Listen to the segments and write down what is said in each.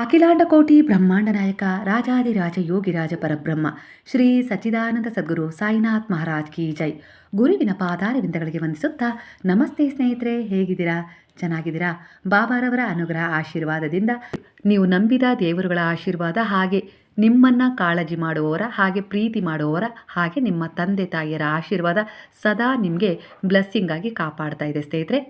ಅಖಿಲಾಂಡ ಕೋಟಿ ಬ್ರಹ್ಮಾಂಡ ನಾಯಕ ರಾಜಾದಿರಾಜ ಯೋಗಿರಾಜ ಪರಬ್ರಹ್ಮ ಶ್ರೀ ಸಚ್ಚಿದಾನಂದ ಸದ್ಗುರು ಸಾಯಿನಾಥ್ ಮಹಾರಾಜ್ ಕಿ ಜೈ. ಗುರುವಿನ ಪಾದಾರವಿಂದಗಳಿಗೆ ವಂದಿಸುತ್ತಾ ನಮಸ್ತೆ ಸ್ನೇಹಿತರೆ, ಹೇಗಿದ್ದೀರಾ? ಚೆನ್ನಾಗಿದ್ದೀರಾ? ಬಾಬಾರವರ ಅನುಗ್ರಹ ಆಶೀರ್ವಾದದಿಂದ ನೀವು ನಂಬಿದ ದೇವರುಗಳ ಆಶೀರ್ವಾದ, ಹಾಗೆ ನಿಮ್ಮನ್ನ ಕಾಳಜಿ ಮಾಡುವವರ, ಹಾಗೆ ಪ್ರೀತಿ ಮಾಡುವವರ, ಹಾಗೆ ನಿಮ್ಮ ತಂದೆ ತಾಯಿಯರ ಆಶೀರ್ವಾದ ಸದಾ ನಿಮಗೆ ಬ್ಲೆಸ್ಸಿಂಗ್ ಆಗಿ ಕಾಪಾಡ್ತಾ ಇದೆ ಸ್ನೇಹಿತರೆ.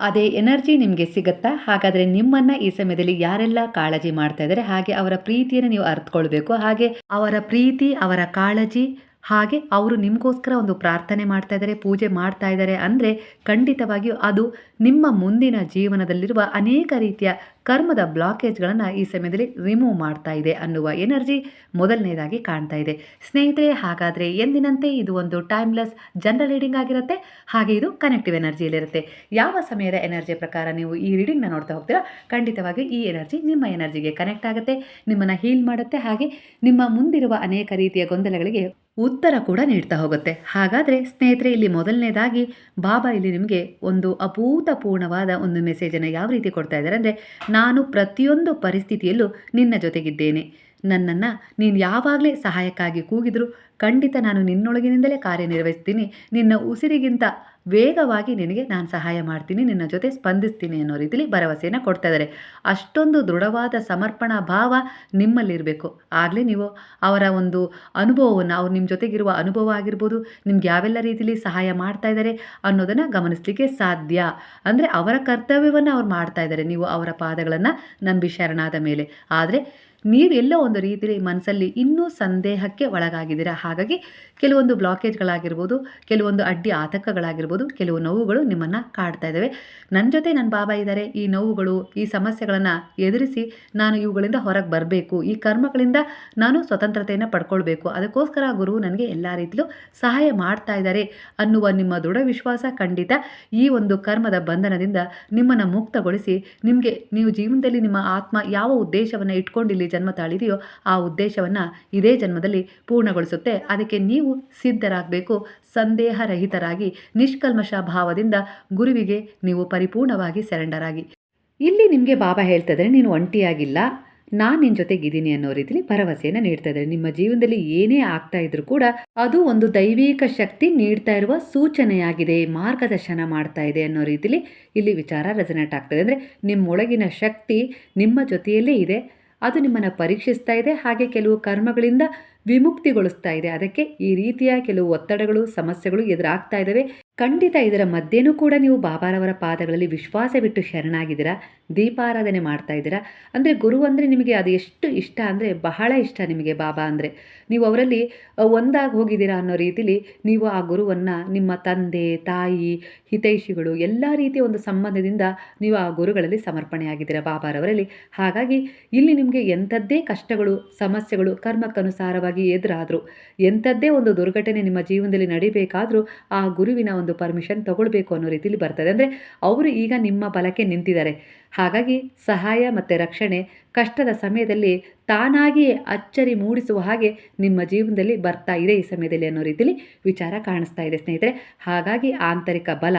ಅದೇ ಎನರ್ಜಿ ನಿಮಗೆ ಸಿಗುತ್ತಾ? ಹಾಗಾದರೆ ನಿಮ್ಮನ್ನು ಈ ಸಮಯದಲ್ಲಿ ಯಾರೆಲ್ಲ ಕಾಳಜಿ ಮಾಡ್ತಾ ಇದ್ದಾರೆ, ಹಾಗೆ ಅವರ ಪ್ರೀತಿಯನ್ನು ನೀವು ಅರ್ಥಕೊಳ್ಬೇಕು. ಹಾಗೆ ಅವರ ಪ್ರೀತಿ, ಅವರ ಕಾಳಜಿ, ಹಾಗೆ ಅವರು ನಿಮಗೋಸ್ಕರ ಒಂದು ಪ್ರಾರ್ಥನೆ ಮಾಡ್ತಾ ಇದ್ದಾರೆ, ಪೂಜೆ ಮಾಡ್ತಾ ಇದ್ದಾರೆ ಅಂದರೆ ಖಂಡಿತವಾಗಿಯೂ ಅದು ನಿಮ್ಮ ಮುಂದಿನ ಜೀವನದಲ್ಲಿರುವ ಅನೇಕ ರೀತಿಯ ಕರ್ಮದ ಬ್ಲಾಕೇಜ್ಗಳನ್ನು ಈ ಸಮಯದಲ್ಲಿ ರಿಮೂವ್ ಮಾಡ್ತಾ ಇದೆ ಅನ್ನುವ ಎನರ್ಜಿ ಮೊದಲನೇದಾಗಿ ಕಾಣ್ತಾ ಇದೆ ಸ್ನೇಹಿತರೆ. ಹಾಗಾದರೆ ಎಂದಿನಂತೆ ಇದು ಒಂದು ಟೈಮ್ಲೆಸ್ ಜನರಲ್ ರೀಡಿಂಗ್ ಆಗಿರುತ್ತೆ, ಹಾಗೆ ಇದು ಕನೆಕ್ಟಿವ್ ಎನರ್ಜಿಯಲ್ಲಿರುತ್ತೆ. ಯಾವ ಸಮಯದ ಎನರ್ಜಿ ಪ್ರಕಾರ ನೀವು ಈ ರೀಡಿಂಗ್ನ ನೋಡ್ತಾ ಹೋಗ್ತೀರಾ, ಖಂಡಿತವಾಗಿ ಈ ಎನರ್ಜಿ ನಿಮ್ಮ ಎನರ್ಜಿಗೆ ಕನೆಕ್ಟ್ ಆಗುತ್ತೆ, ನಿಮ್ಮನ್ನು ಹೀಲ್ ಮಾಡುತ್ತೆ, ಹಾಗೆ ನಿಮ್ಮ ಮುಂದಿರುವ ಅನೇಕ ರೀತಿಯ ಗೊಂದಲಗಳಿಗೆ ಉತ್ತರ ಕೂಡ ನೀಡ್ತಾ ಹೋಗುತ್ತೆ. ಹಾಗಾದರೆ ಸ್ನೇಹಿತರೆ, ಇಲ್ಲಿ ಮೊದಲನೇದಾಗಿ ಬಾಬಾ ಇಲ್ಲಿ ನಿಮಗೆ ಒಂದು ಅಭೂತಪೂರ್ಣವಾದ ಒಂದು ಮೆಸೇಜನ್ನು ಯಾವ ರೀತಿ ಕೊಡ್ತಾ ಇದ್ದಾರೆ ಅಂದರೆ, ನಾನು ಪ್ರತಿಯೊಂದು ಪರಿಸ್ಥಿತಿಯಲ್ಲೂ ನಿನ್ನ ಜೊತೆಗಿದ್ದೇನೆ. ನನ್ನನ್ನು ನೀನು ಯಾವಾಗಲೇ ಸಹಾಯಕ್ಕಾಗಿ ಕೂಗಿದ್ರು ಖಂಡಿತ ನಾನು ನಿನ್ನೊಳಗಿನಿಂದಲೇ ಕಾರ್ಯನಿರ್ವಹಿಸ್ತೀನಿ. ನಿನ್ನ ಉಸಿರಿಗಿಂತ ವೇಗವಾಗಿ ನಿನಗೆ ನಾನು ಸಹಾಯ ಮಾಡ್ತೀನಿ, ನಿನ್ನ ಜೊತೆ ಸ್ಪಂದಿಸ್ತೀನಿ ಅನ್ನೋ ರೀತಿಯಲ್ಲಿ ಭರವಸೆಯನ್ನು ಕೊಡ್ತಾ ಇದ್ದಾರೆ. ಅಷ್ಟೊಂದು ದೃಢವಾದ ಸಮರ್ಪಣಾ ಭಾವ ನಿಮ್ಮಲ್ಲಿರಬೇಕು. ಆಗಲೇ ನೀವು ಅವರ ಒಂದು ಅನುಭವವನ್ನು, ಅವ್ರು ನಿಮ್ಮ ಜೊತೆಗಿರುವ ಅನುಭವ ಆಗಿರ್ಬೋದು, ನಿಮ್ಗೆ ಯಾವೆಲ್ಲ ರೀತಿಯಲ್ಲಿ ಸಹಾಯ ಮಾಡ್ತಾ ಇದ್ದಾರೆ ಅನ್ನೋದನ್ನು ಗಮನಿಸಲಿಕ್ಕೆ ಸಾಧ್ಯ. ಅಂದರೆ ಅವರ ಕರ್ತವ್ಯವನ್ನು ಅವ್ರು ಮಾಡ್ತಾ ಇದ್ದಾರೆ, ನೀವು ಅವರ ಪಾದಗಳನ್ನು ನಂಬಿ ಶರಣಾದ ಮೇಲೆ. ಆದರೆ ನೀವೆಲ್ಲೋ ಒಂದು ರೀತಿಯಲ್ಲಿ ಮನಸ್ಸಲ್ಲಿ ಇನ್ನೂ ಸಂದೇಹಕ್ಕೆ ಒಳಗಾಗಿದ್ದೀರಾ. ಹಾಗಾಗಿ ಕೆಲವೊಂದು ಬ್ಲಾಕೇಜ್ಗಳಾಗಿರ್ಬೋದು, ಕೆಲವೊಂದು ಅಡ್ಡಿ ಆತಂಕಗಳಾಗಿರ್ಬೋದು, ಕೆಲವು ನೋವುಗಳು ನಿಮ್ಮನ್ನು ಕಾಡ್ತಾ ಇದ್ದಾವೆ. ನನ್ನ ಜೊತೆ ನನ್ನ ಬಾಬಾ ಇದ್ದಾರೆ, ಈ ನೋವುಗಳು, ಈ ಸಮಸ್ಯೆಗಳನ್ನು ಎದುರಿಸಿ ನಾನು ಇವುಗಳಿಂದ ಹೊರಗೆ ಬರಬೇಕು, ಈ ಕರ್ಮಗಳಿಂದ ನಾನು ಸ್ವತಂತ್ರತೆಯನ್ನು ಪಡ್ಕೊಳ್ಬೇಕು, ಅದಕ್ಕೋಸ್ಕರ ಗುರು ನನಗೆ ಎಲ್ಲ ರೀತಿಯಲ್ಲೂ ಸಹಾಯ ಮಾಡ್ತಾ ಇದ್ದಾರೆ ಅನ್ನುವ ನಿಮ್ಮ ದೃಢ ವಿಶ್ವಾಸ ಖಂಡಿತ ಈ ಒಂದು ಕರ್ಮದ ಬಂಧನದಿಂದ ನಿಮ್ಮನ್ನು ಮುಕ್ತಗೊಳಿಸಿ, ನಿಮಗೆ ನೀವು ಜೀವನದಲ್ಲಿ ನಿಮ್ಮ ಆತ್ಮ ಯಾವ ಉದ್ದೇಶವನ್ನು ಇಟ್ಕೊಂಡಿಲ್ಲಿ ಜನ್ಮ ತಾಳಿದೆಯೋ ಆ ಉದ್ದೇಶವನ್ನು ಇದೇ ಜನ್ಮದಲ್ಲಿ ಪೂರ್ಣಗೊಳಿಸುತ್ತೆ. ಅದಕ್ಕೆ ನೀವು ಸಿದ್ಧರಾಗಬೇಕು. ಸಂದೇಹರಹಿತರಾಗಿ ನಿಷ್ಕಲ್ಮಶ ಭಾವದಿಂದ ಗುರುವಿಗೆ ನೀವು ಪರಿಪೂರ್ಣವಾಗಿ ಸರೆಂಡರ್ ಆಗಿ. ಇಲ್ಲಿ ನಿಮಗೆ ಬಾಬಾ ಹೇಳ್ತಾ ಇದ್ದಾರೆ, ನೀನು ಒಂಟಿಯಾಗಿಲ್ಲ, ನಾನು ನಿನ್ನ ಜೊತೆಗಿದ್ದೀನಿ ಅನ್ನೋ ರೀತಿಯಲ್ಲಿ ಭರವಸೆಯನ್ನು ನೀಡ್ತಾ ಇದ್ದಾರೆ. ನಿಮ್ಮ ಜೀವನದಲ್ಲಿ ಏನೇ ಆಗ್ತಾ ಇದ್ರೂ ಕೂಡ ಅದು ಒಂದು ದೈವಿಕ ಶಕ್ತಿ ನೀಡ್ತಾ ಇರುವ ಸೂಚನೆಯಾಗಿದೆ, ಮಾರ್ಗದರ್ಶನ ಮಾಡ್ತಾ ಇದೆ ಅನ್ನೋ ರೀತಿಯಲ್ಲಿ ಇಲ್ಲಿ ವಿಚಾರ ರೆಸನೇಟ್ ಆಗ್ತದೆ. ಅಂದರೆ ನಿಮ್ಮೊಳಗಿನ ಶಕ್ತಿ ನಿಮ್ಮ ಜೊತೆಯಲ್ಲೇ ಇದೆ, ಅದು ನಿಮ್ಮನ್ನು ಪರೀಕ್ಷಿಸ್ತಾ ಇದೆ, ಹಾಗೆ ಕೆಲವು ಕರ್ಮಗಳಿಂದ ವಿಮುಕ್ತಿಗೊಳಿಸ್ತಾ ಇದೆ. ಅದಕ್ಕೆ ಈ ರೀತಿಯ ಕೆಲವು ಒತ್ತಡಗಳು, ಸಮಸ್ಯೆಗಳು ಎದುರಾಗ್ತಾ ಇದ್ದಾವೆ. ಖಂಡಿತ ಇದರ ಮಧ್ಯೆನೂ ಕೂಡ ನೀವು ಬಾಬಾರವರ ಪಾದಗಳಲ್ಲಿ ವಿಶ್ವಾಸವಿಟ್ಟು ಶರಣಾಗಿದ್ದೀರಾ, ದೀಪಾರಾಧನೆ ಮಾಡ್ತಾ ಇದ್ದೀರಾ. ಅಂದರೆ ಗುರು ಅಂದರೆ ನಿಮಗೆ ಅದು ಎಷ್ಟು ಇಷ್ಟ ಅಂದರೆ ಬಹಳ ಇಷ್ಟ ನಿಮಗೆ ಬಾಬಾ ಅಂದರೆ. ನೀವು ಅವರಲ್ಲಿ ಒಂದಾಗಿ ಹೋಗಿದ್ದೀರಾ ಅನ್ನೋ ರೀತಿಲಿ ನೀವು ಆ ಗುರುವನ್ನು ನಿಮ್ಮ ತಂದೆ ತಾಯಿ ಹಿತೈಷಿಗಳು ಎಲ್ಲ ರೀತಿಯ ಒಂದು ಸಂಬಂಧದಿಂದ ನೀವು ಆ ಗುರುಗಳಲ್ಲಿ ಸಮರ್ಪಣೆಯಾಗಿದ್ದೀರಾ ಬಾಬಾರವರಲ್ಲಿ. ಹಾಗಾಗಿ ಇಲ್ಲಿ ನಿಮಗೆ ಎಂಥದ್ದೇ ಕಷ್ಟಗಳು, ಸಮಸ್ಯೆಗಳು ಕರ್ಮಕ್ಕನುಸಾರವಾಗಿ ಎದುರಾದರೂ, ಎಂಥದ್ದೇ ಒಂದು ದುರ್ಘಟನೆ ನಿಮ್ಮ ಜೀವನದಲ್ಲಿ ನಡಿಬೇಕಾದರೂ ಆ ಗುರುವಿನ ಒಂದು ಪರ್ಮಿಷನ್ ತಗೊಳ್ಬೇಕು ಅನ್ನೋ ರೀತಿಯಲ್ಲಿ ಬರ್ತದೆ. ಅಂದರೆ ಅವರು ಈಗ ನಿಮ್ಮ ಬಲಕ್ಕೆ ನಿಂತಿದ್ದಾರೆ. ಹಾಗಾಗಿ ಸಹಾಯ ಮತ್ತು ರಕ್ಷಣೆ ಕಷ್ಟದ ಸಮಯದಲ್ಲಿ ತಾನಾಗಿಯೇ ಅಚ್ಚರಿ ಮೂಡಿಸುವ ಹಾಗೆ ನಿಮ್ಮ ಜೀವನದಲ್ಲಿ ಬರ್ತಾ ಇದೆ ಈ ಸಮಯದಲ್ಲಿ ಅನ್ನೋ ರೀತಿಯಲ್ಲಿ ವಿಚಾರ ಕಾಣಿಸ್ತಾ ಇದೆ ಸ್ನೇಹಿತರೆ. ಹಾಗಾಗಿ ಆಂತರಿಕ ಬಲ,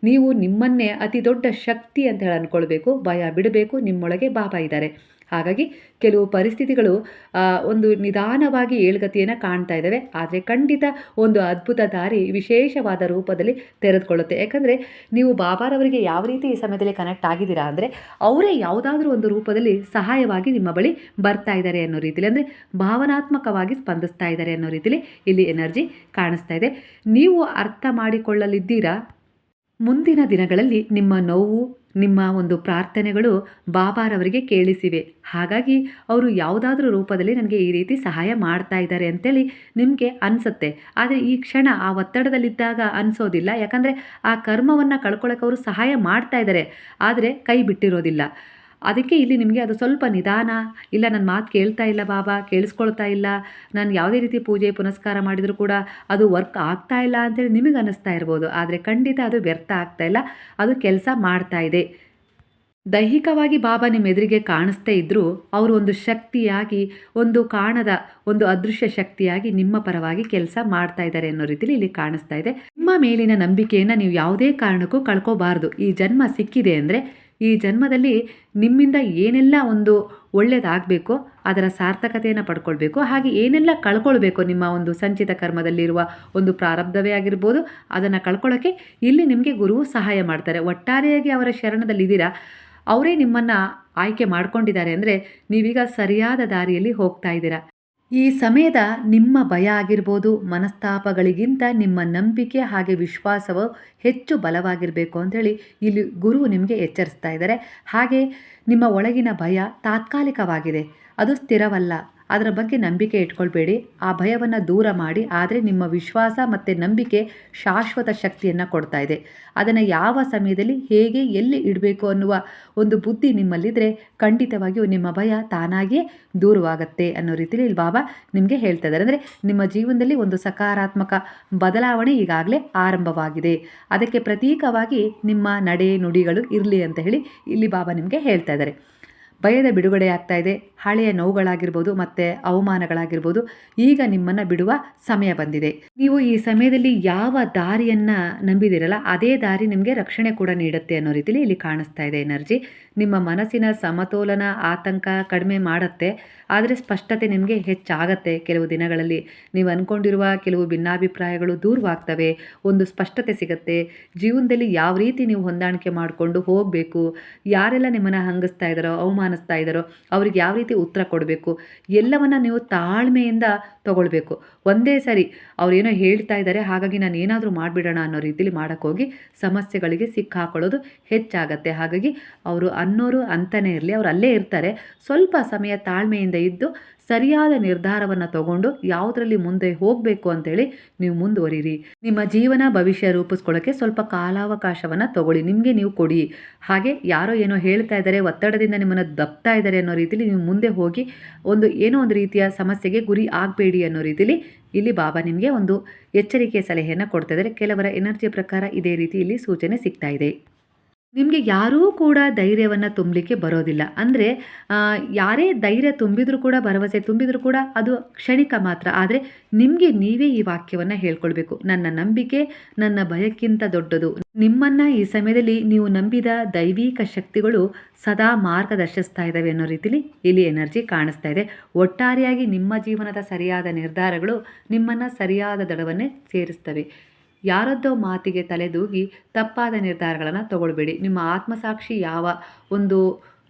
ನೀವು ನಿಮ್ಮನ್ನೇ ಅತಿ ದೊಡ್ಡ ಶಕ್ತಿ ಅಂತ ಹೇಳಿ ಅಂದ್ಕೊಳ್ಬೇಕು, ಭಯ ಬಿಡಬೇಕು. ನಿಮ್ಮೊಳಗೆ ಬಾಬಾ ಇದ್ದಾರೆ. ಹಾಗಾಗಿ ಕೆಲವು ಪರಿಸ್ಥಿತಿಗಳು ಒಂದು ನಿಧಾನವಾಗಿ ಏಳ್ಗತಿಯನ್ನು ಕಾಣ್ತಾ ಇದ್ದಾವೆ, ಆದರೆ ಖಂಡಿತ ಒಂದು ಅದ್ಭುತ ದಾರಿ ವಿಶೇಷವಾದ ರೂಪದಲ್ಲಿ ತೆರೆದುಕೊಳ್ಳುತ್ತೆ. ಯಾಕಂದರೆ ನೀವು ಬಾಬಾರವರಿಗೆ ಯಾವ ರೀತಿ ಈ ಸಮಯದಲ್ಲಿ ಕನೆಕ್ಟ್ ಆಗಿದ್ದೀರಾ ಅಂದರೆ, ಅವರೇ ಯಾವುದಾದ್ರೂ ಒಂದು ರೂಪದಲ್ಲಿ ಸಹಾಯವಾಗಿ ನಿಮ್ಮ ಬಳಿ ಬರ್ತಾ ಇದ್ದಾರೆ ಅನ್ನೋ ರೀತಿಯಲ್ಲಿ, ಅಂದರೆ ಭಾವನಾತ್ಮಕವಾಗಿ ಸ್ಪಂದಿಸ್ತಾ ಇದ್ದಾರೆ ಅನ್ನೋ ರೀತಿಯಲ್ಲಿ ಇಲ್ಲಿ ಎನರ್ಜಿ ಕಾಣಿಸ್ತಾ ಇದೆ. ನೀವು ಅರ್ಥ ಮಾಡಿಕೊಳ್ಳಲಿದ್ದೀರಾ. ಮುಂದಿನ ದಿನಗಳಲ್ಲಿ ನಿಮ್ಮ ನೋವು, ನಿಮ್ಮ ಒಂದು ಪ್ರಾರ್ಥನೆಗಳು ಬಾಬಾರವರಿಗೆ ಕೇಳಿಸಿವೆ. ಹಾಗಾಗಿ ಅವರು ಯಾವುದಾದ್ರೂ ರೂಪದಲ್ಲಿ ನನಗೆ ಈ ರೀತಿ ಸಹಾಯ ಮಾಡ್ತಾ ಇದ್ದಾರೆ ಅಂತೇಳಿ ನಿಮಗೆ ಅನಿಸುತ್ತೆ. ಆದರೆ ಈ ಕ್ಷಣ ಆ ಒತ್ತಡದಲ್ಲಿದ್ದಾಗ ಅನಿಸೋದಿಲ್ಲ. ಯಾಕಂದರೆ ಆ ಕರ್ಮವನ್ನು ಕಳ್ಕೊಳ್ಳೋಕೆ ಅವರು ಸಹಾಯ ಮಾಡ್ತಾ ಇದ್ದಾರೆ, ಆದರೆ ಕೈ ಬಿಟ್ಟಿರೋದಿಲ್ಲ. ಅದಕ್ಕೆ ಇಲ್ಲಿ ನಿಮಗೆ ಅದು ಸ್ವಲ್ಪ ನಿಧಾನ, ಇಲ್ಲ ನನ್ನ ಮಾತು ಕೇಳ್ತಾ ಇಲ್ಲ ಬಾಬಾ, ಕೇಳಿಸ್ಕೊಳ್ತಾ ಇಲ್ಲ, ನಾನು ಯಾವುದೇ ರೀತಿ ಪೂಜೆ ಪುನಸ್ಕಾರ ಮಾಡಿದರೂ ಕೂಡ ಅದು ವರ್ಕ್ ಆಗ್ತಾ ಇಲ್ಲ ಅಂತೇಳಿ ನಿಮಗೆ ಅನ್ನಿಸ್ತಾ ಇರ್ಬೋದು. ಆದರೆ ಖಂಡಿತ ಅದು ವ್ಯರ್ಥ ಆಗ್ತಾ ಇಲ್ಲ, ಅದು ಕೆಲಸ ಮಾಡ್ತಾ ಇದೆ. ದೈಹಿಕವಾಗಿ ಬಾಬಾ ನಿಮ್ಮ ಎದುರಿಗೆ ಕಾಣಿಸ್ತೇ ಇದ್ದರೂ ಅವರು ಒಂದು ಶಕ್ತಿಯಾಗಿ, ಒಂದು ಕಾಣದ ಒಂದು ಅದೃಶ್ಯ ಶಕ್ತಿಯಾಗಿ ನಿಮ್ಮ ಪರವಾಗಿ ಕೆಲಸ ಮಾಡ್ತಾ ಇದ್ದಾರೆ ಅನ್ನೋ ರೀತಿಯಲ್ಲಿ ಇಲ್ಲಿ ಕಾಣಿಸ್ತಾ ಇದೆ. ನಿಮ್ಮ ಮೇಲಿನ ನಂಬಿಕೆಯನ್ನು ನೀವು ಯಾವುದೇ ಕಾರಣಕ್ಕೂ ಕಳ್ಕೋಬಾರ್ದು. ಈ ಜನ್ಮ ಸಿಕ್ಕಿದೆ ಅಂದರೆ ಈ ಜನ್ಮದಲ್ಲಿ ನಿಮ್ಮಿಂದ ಏನೆಲ್ಲ ಒಂದು ಒಳ್ಳೆಯದಾಗಬೇಕೋ ಅದರ ಸಾರ್ಥಕತೆಯನ್ನು ಪಡ್ಕೊಳ್ಬೇಕು. ಹಾಗೆ ಏನೆಲ್ಲ ಕಳ್ಕೊಳ್ಬೇಕು ನಿಮ್ಮ ಒಂದು ಸಂಚಿತ ಕರ್ಮದಲ್ಲಿರುವ ಒಂದು ಪ್ರಾರಬ್ಧವೇ ಆಗಿರ್ಬೋದು, ಅದನ್ನು ಕಳ್ಕೊಳ್ಳೋಕ್ಕೆ ಇಲ್ಲಿ ನಿಮಗೆ ಗುರುವು ಸಹಾಯ ಮಾಡ್ತಾರೆ. ಒಟ್ಟಾರೆಯಾಗಿ ಅವರ ಶರಣದಲ್ಲಿದ್ದೀರಾ, ಅವರೇ ನಿಮ್ಮನ್ನು ಆಯ್ಕೆ ಮಾಡ್ಕೊಂಡಿದ್ದಾರೆ ಅಂದರೆ ನೀವೀಗ ಸರಿಯಾದ ದಾರಿಯಲ್ಲಿ ಹೋಗ್ತಾ ಇದ್ದೀರಾ. ಈ ಸಮಯದ ನಿಮ್ಮ ಭಯ ಆಗಿರ್ಬೋದು, ಮನಸ್ತಾಪಗಳಿಗಿಂತ ನಿಮ್ಮ ನಂಬಿಕೆ ಹಾಗೆ ವಿಶ್ವಾಸವು ಹೆಚ್ಚು ಬಲವಾಗಿರಬೇಕು ಅಂಥೇಳಿ ಇಲ್ಲಿ ಗುರುವು ನಿಮಗೆ ಎಚ್ಚರಿಸ್ತಾ ಇದ್ದಾರೆ. ಹಾಗೆ ನಿಮ್ಮ ಒಳಗಿನ ಭಯ ತಾತ್ಕಾಲಿಕವಾಗಿದೆ, ಅದು ಸ್ಥಿರವಲ್ಲ. ಅದರ ಬಗ್ಗೆ ನಂಬಿಕೆ ಇಟ್ಕೊಳ್ಬೇಡಿ, ಆ ಭಯವನ್ನು ದೂರ ಮಾಡಿ. ಆದರೆ ನಿಮ್ಮ ವಿಶ್ವಾಸ ಮತ್ತು ನಂಬಿಕೆ ಶಾಶ್ವತ ಶಕ್ತಿಯನ್ನು ಕೊಡ್ತಾ ಇದೆ. ಅದನ್ನು ಯಾವ ಸಮಯದಲ್ಲಿ ಹೇಗೆ ಎಲ್ಲಿ ಇಡಬೇಕು ಅನ್ನುವ ಒಂದು ಬುದ್ಧಿ ನಿಮ್ಮಲ್ಲಿದ್ದರೆ ಖಂಡಿತವಾಗಿಯೂ ನಿಮ್ಮ ಭಯ ತಾನಾಗಿಯೇ ದೂರವಾಗುತ್ತೆ ಅನ್ನೋ ರೀತಿಯಲ್ಲಿ ಇಲ್ಲಿ ಬಾಬಾ ನಿಮಗೆ ಹೇಳ್ತಾ ಇದ್ದಾರೆ. ಅಂದರೆ ನಿಮ್ಮ ಜೀವನದಲ್ಲಿ ಒಂದು ಸಕಾರಾತ್ಮಕ ಬದಲಾವಣೆ ಈಗಾಗಲೇ ಆರಂಭವಾಗಿದೆ. ಅದಕ್ಕೆ ಪ್ರತೀಕವಾಗಿ ನಿಮ್ಮ ನಡೆ ನುಡಿಗಳು ಇರಲಿ ಅಂತ ಹೇಳಿ ಇಲ್ಲಿ ಬಾಬಾ ನಿಮಗೆ ಹೇಳ್ತಾ ಇದ್ದಾರೆ. ಭಯದ ಬಿಡುಗಡೆ ಆಗ್ತಾ ಇದೆ. ಹಳೆಯ ನೋವುಗಳಾಗಿರ್ಬೋದು ಮತ್ತು ಅವಮಾನಗಳಾಗಿರ್ಬೋದು ಈಗ ನಿಮ್ಮನ್ನು ಬಿಡುವ ಸಮಯ ಬಂದಿದೆ. ನೀವು ಈ ಸಮಯದಲ್ಲಿ ಯಾವ ದಾರಿಯನ್ನು ನಂಬಿದಿರಲ್ಲ ಅದೇ ದಾರಿ ನಿಮಗೆ ರಕ್ಷಣೆ ಕೂಡ ನೀಡುತ್ತೆ ಅನ್ನೋ ರೀತಿಯಲ್ಲಿ ಇಲ್ಲಿ ಕಾಣಿಸ್ತಾ ಇದೆ ಎನರ್ಜಿ. ನಿಮ್ಮ ಮನಸ್ಸಿನ ಸಮತೋಲನ ಆತಂಕ ಕಡಿಮೆ ಮಾಡುತ್ತೆ, ಆದರೆ ಸ್ಪಷ್ಟತೆ ನಿಮಗೆ ಹೆಚ್ಚಾಗತ್ತೆ. ಕೆಲವು ದಿನಗಳಲ್ಲಿ ನೀವು ಅಂದ್ಕೊಂಡಿರುವ ಕೆಲವು ಭಿನ್ನಾಭಿಪ್ರಾಯಗಳು ದೂರವಾಗ್ತವೆ, ಒಂದು ಸ್ಪಷ್ಟತೆ ಸಿಗುತ್ತೆ. ಜೀವನದಲ್ಲಿ ಯಾವ ರೀತಿ ನೀವು ಹೊಂದಾಣಿಕೆ ಮಾಡಿಕೊಂಡು ಹೋಗಬೇಕು, ಯಾರೆಲ್ಲ ನಿಮ್ಮನ್ನು ಹಂಗಿಸ್ತಾ ಇದ್ದಾರೋ ಅವಮಾನಿಸ್ತಾ ಇದ್ದಾರೋ ಅವ್ರಿಗೆ ಯಾವ ರೀತಿ ಉತ್ತರ ಕೊಡಬೇಕು, ಎಲ್ಲವನ್ನು ನೀವು ತಾಳ್ಮೆಯಿಂದ ತಗೊಳ್ಬೇಕು. ಒಂದೇ ಸರಿ ಅವ್ರೇನೋ ಹೇಳ್ತಾ ಇದ್ದಾರೆ ಹಾಗಾಗಿ ನಾನು ಏನಾದರೂ ಮಾಡಿಬಿಡೋಣ ಅನ್ನೋ ರೀತಿಯಲ್ಲಿ ಮಾಡೋಕ್ಕೋಗಿ ಸಮಸ್ಯೆಗಳಿಗೆ ಸಿಕ್ಕಾಕೊಳ್ಳೋದು ಹೆಚ್ಚಾಗತ್ತೆ. ಹಾಗಾಗಿ ಅವರು ಅನ್ನೋರು ಅಂತಾನೆ ಇರಲಿ, ಅವ್ರು ಅಲ್ಲೇ ಇರ್ತಾರೆ. ಸ್ವಲ್ಪ ಸಮಯ ತಾಳ್ಮೆಯಿಂದ ಇದ್ದು ಸರಿಯಾದ ನಿರ್ಧಾರವನ್ನು ತಗೊಂಡು ಯಾವುದರಲ್ಲಿ ಮುಂದೆ ಹೋಗಬೇಕು ಅಂತೇಳಿ ನೀವು ಮುಂದುವರಿರಿ. ನಿಮ್ಮ ಜೀವನ ಭವಿಷ್ಯ ರೂಪಿಸ್ಕೊಳ್ಳೋಕ್ಕೆ ಸ್ವಲ್ಪ ಕಾಲಾವಕಾಶವನ್ನು ತಗೊಳ್ಳಿ, ನಿಮಗೆ ನೀವು ಕೊಡಿ. ಹಾಗೆ ಯಾರೋ ಏನೋ ಹೇಳ್ತಾ ಇದ್ದಾರೆ, ಒತ್ತಡದಿಂದ ನಿಮ್ಮನ್ನು ದಬ್ತಾ ಇದ್ದಾರೆ ಅನ್ನೋ ರೀತಿಯಲ್ಲಿ ನೀವು ಮುಂದೆ ಹೋಗಿ ಏನೋ ಒಂದು ರೀತಿಯ ಸಮಸ್ಯೆಗೆ ಗುರಿ ಆಗಬೇಡಿ ಅನ್ನೋ ರೀತಿಯಲ್ಲಿ ಇಲ್ಲಿ ಬಾಬಾ ನಿಮಗೆ ಒಂದು ಎಚ್ಚರಿಕೆಯ ಸಲಹೆಯನ್ನು ಕೊಡ್ತಾ ಇದ್ದಾರೆ. ಕೆಲವರ ಎನರ್ಜಿ ಪ್ರಕಾರ ಇದೇ ರೀತಿ ಇಲ್ಲಿ ಸೂಚನೆ ಸಿಗ್ತಾ ಇದೆ. ನಿಮಗೆ ಯಾರೂ ಕೂಡ ಧೈರ್ಯವನ್ನು ತುಂಬಲಿಕ್ಕೆ ಬರೋದಿಲ್ಲ. ಅಂದರೆ ಯಾರೇ ಧೈರ್ಯ ತುಂಬಿದರೂ ಕೂಡ, ಭರವಸೆ ತುಂಬಿದರೂ ಕೂಡ ಅದು ಕ್ಷಣಿಕ ಮಾತ್ರ. ಆದರೆ ನಿಮಗೆ ನೀವೇ ಈ ವಾಕ್ಯವನ್ನು ಹೇಳ್ಕೊಳ್ಬೇಕು, ನನ್ನ ನಂಬಿಕೆ ನನ್ನ ಭಯಕ್ಕಿಂತ ದೊಡ್ಡದು. ನಿಮ್ಮನ್ನು ಈ ಸಮಯದಲ್ಲಿ ನೀವು ನಂಬಿದ ದೈವಿಕ ಶಕ್ತಿಗಳು ಸದಾ ಮಾರ್ಗದರ್ಶಿಸ್ತಾ ಇದ್ದಾವೆ ಅನ್ನೋ ರೀತಿಲಿ ಇಲ್ಲಿ ಎನರ್ಜಿ ಕಾಣಿಸ್ತಾ ಇದೆ. ಒಟ್ಟಾರೆಯಾಗಿ ನಿಮ್ಮ ಜೀವನದ ಸರಿಯಾದ ನಿರ್ಧಾರಗಳು ನಿಮ್ಮನ್ನು ಸರಿಯಾದ ದಡವನ್ನೇ ಸೇರಿಸ್ತವೆ. ಯಾರದ್ದೋ ಮಾತಿಗೆ ತಲೆದೂಗಿ ತಪ್ಪಾದ ನಿರ್ಧಾರಗಳನ್ನು ತಗೊಳ್ಬೇಡಿ. ನಿಮ್ಮ ಆತ್ಮಸಾಕ್ಷಿ ಯಾವ ಒಂದು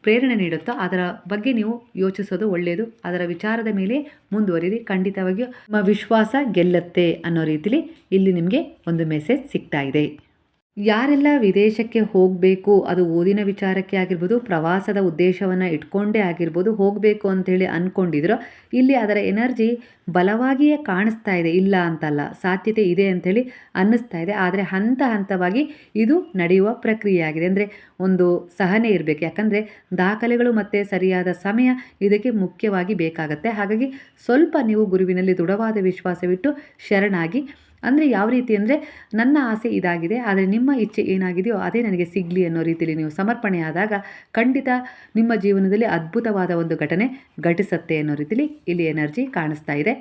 ಪ್ರೇರಣೆ ನೀಡುತ್ತೋ ಅದರ ಬಗ್ಗೆ ನೀವು ಯೋಚಿಸೋದು ಒಳ್ಳೆಯದು. ಅದರ ವಿಚಾರದ ಮೇಲೆ ಮುಂದುವರಿರಿ, ಖಂಡಿತವಾಗಿಯೂ ನಿಮ್ಮ ವಿಶ್ವಾಸ ಗೆಲ್ಲುತ್ತೆ ಅನ್ನೋ ರೀತಿಲಿ ಇಲ್ಲಿ ನಿಮಗೆ ಒಂದು ಮೆಸೇಜ್ ಸಿಗ್ತಾ ಇದೆ. ಯಾರೆಲ್ಲ ವಿದೇಶಕ್ಕೆ ಹೋಗಬೇಕು, ಅದು ಓದಿನ ವಿಚಾರಕ್ಕೆ ಆಗಿರ್ಬೋದು, ಪ್ರವಾಸದ ಉದ್ದೇಶವನ್ನು ಇಟ್ಕೊಂಡೇ ಆಗಿರ್ಬೋದು, ಹೋಗಬೇಕು ಅಂಥೇಳಿ ಅಂದ್ಕೊಂಡಿದ್ರು, ಇಲ್ಲಿ ಅದರ ಎನರ್ಜಿ ಬಲವಾಗಿಯೇ ಕಾಣಿಸ್ತಾ ಇದೆ. ಇಲ್ಲ ಅಂತಲ್ಲ, ಸಾಧ್ಯತೆ ಇದೆ ಅಂಥೇಳಿ ಅನ್ನಿಸ್ತಾ ಇದೆ. ಆದರೆ ಹಂತ ಹಂತವಾಗಿ ಇದು ನಡೆಯುವ ಪ್ರಕ್ರಿಯೆ ಆಗಿದೆ. ಅಂದರೆ ಒಂದು ಸಹನೆ ಇರಬೇಕು, ಯಾಕಂದರೆ ದಾಖಲೆಗಳು ಮತ್ತು ಸರಿಯಾದ ಸಮಯ ಇದಕ್ಕೆ ಮುಖ್ಯವಾಗಿ ಬೇಕಾಗತ್ತೆ. ಹಾಗಾಗಿ ಸ್ವಲ್ಪ ನೀವು ಗುರುವಿನಲ್ಲಿ ದೃಢವಾದ ವಿಶ್ವಾಸವಿಟ್ಟು ಶರಣಾಗಿ. ಅಂದರೆ ಯಾವ ರೀತಿ ಅಂದರೆ ನನ್ನ ಆಸೆ ಇದಾಗಿದೆ, ಆದರೆ ನಿಮ್ಮ ಇಚ್ಛೆ ಏನಾಗಿದೆಯೋ ಅದೇ ನನಗೆ ಸಿಗಲಿ ಅನ್ನೋ ರೀತಿಯಲ್ಲಿ ನೀವು ಸಮರ್ಪಣೆಯಾದಾಗ ಖಂಡಿತ ನಿಮ್ಮ ಜೀವನದಲ್ಲಿ ಅದ್ಭುತವಾದ ಒಂದು ಘಟನೆ ಘಟಿಸುತ್ತೆ ಅನ್ನೋ ರೀತಿಯಲ್ಲಿ ಇಲ್ಲಿ ಎನರ್ಜಿ ಕಾಣಿಸ್ತಾ ಇದೆ.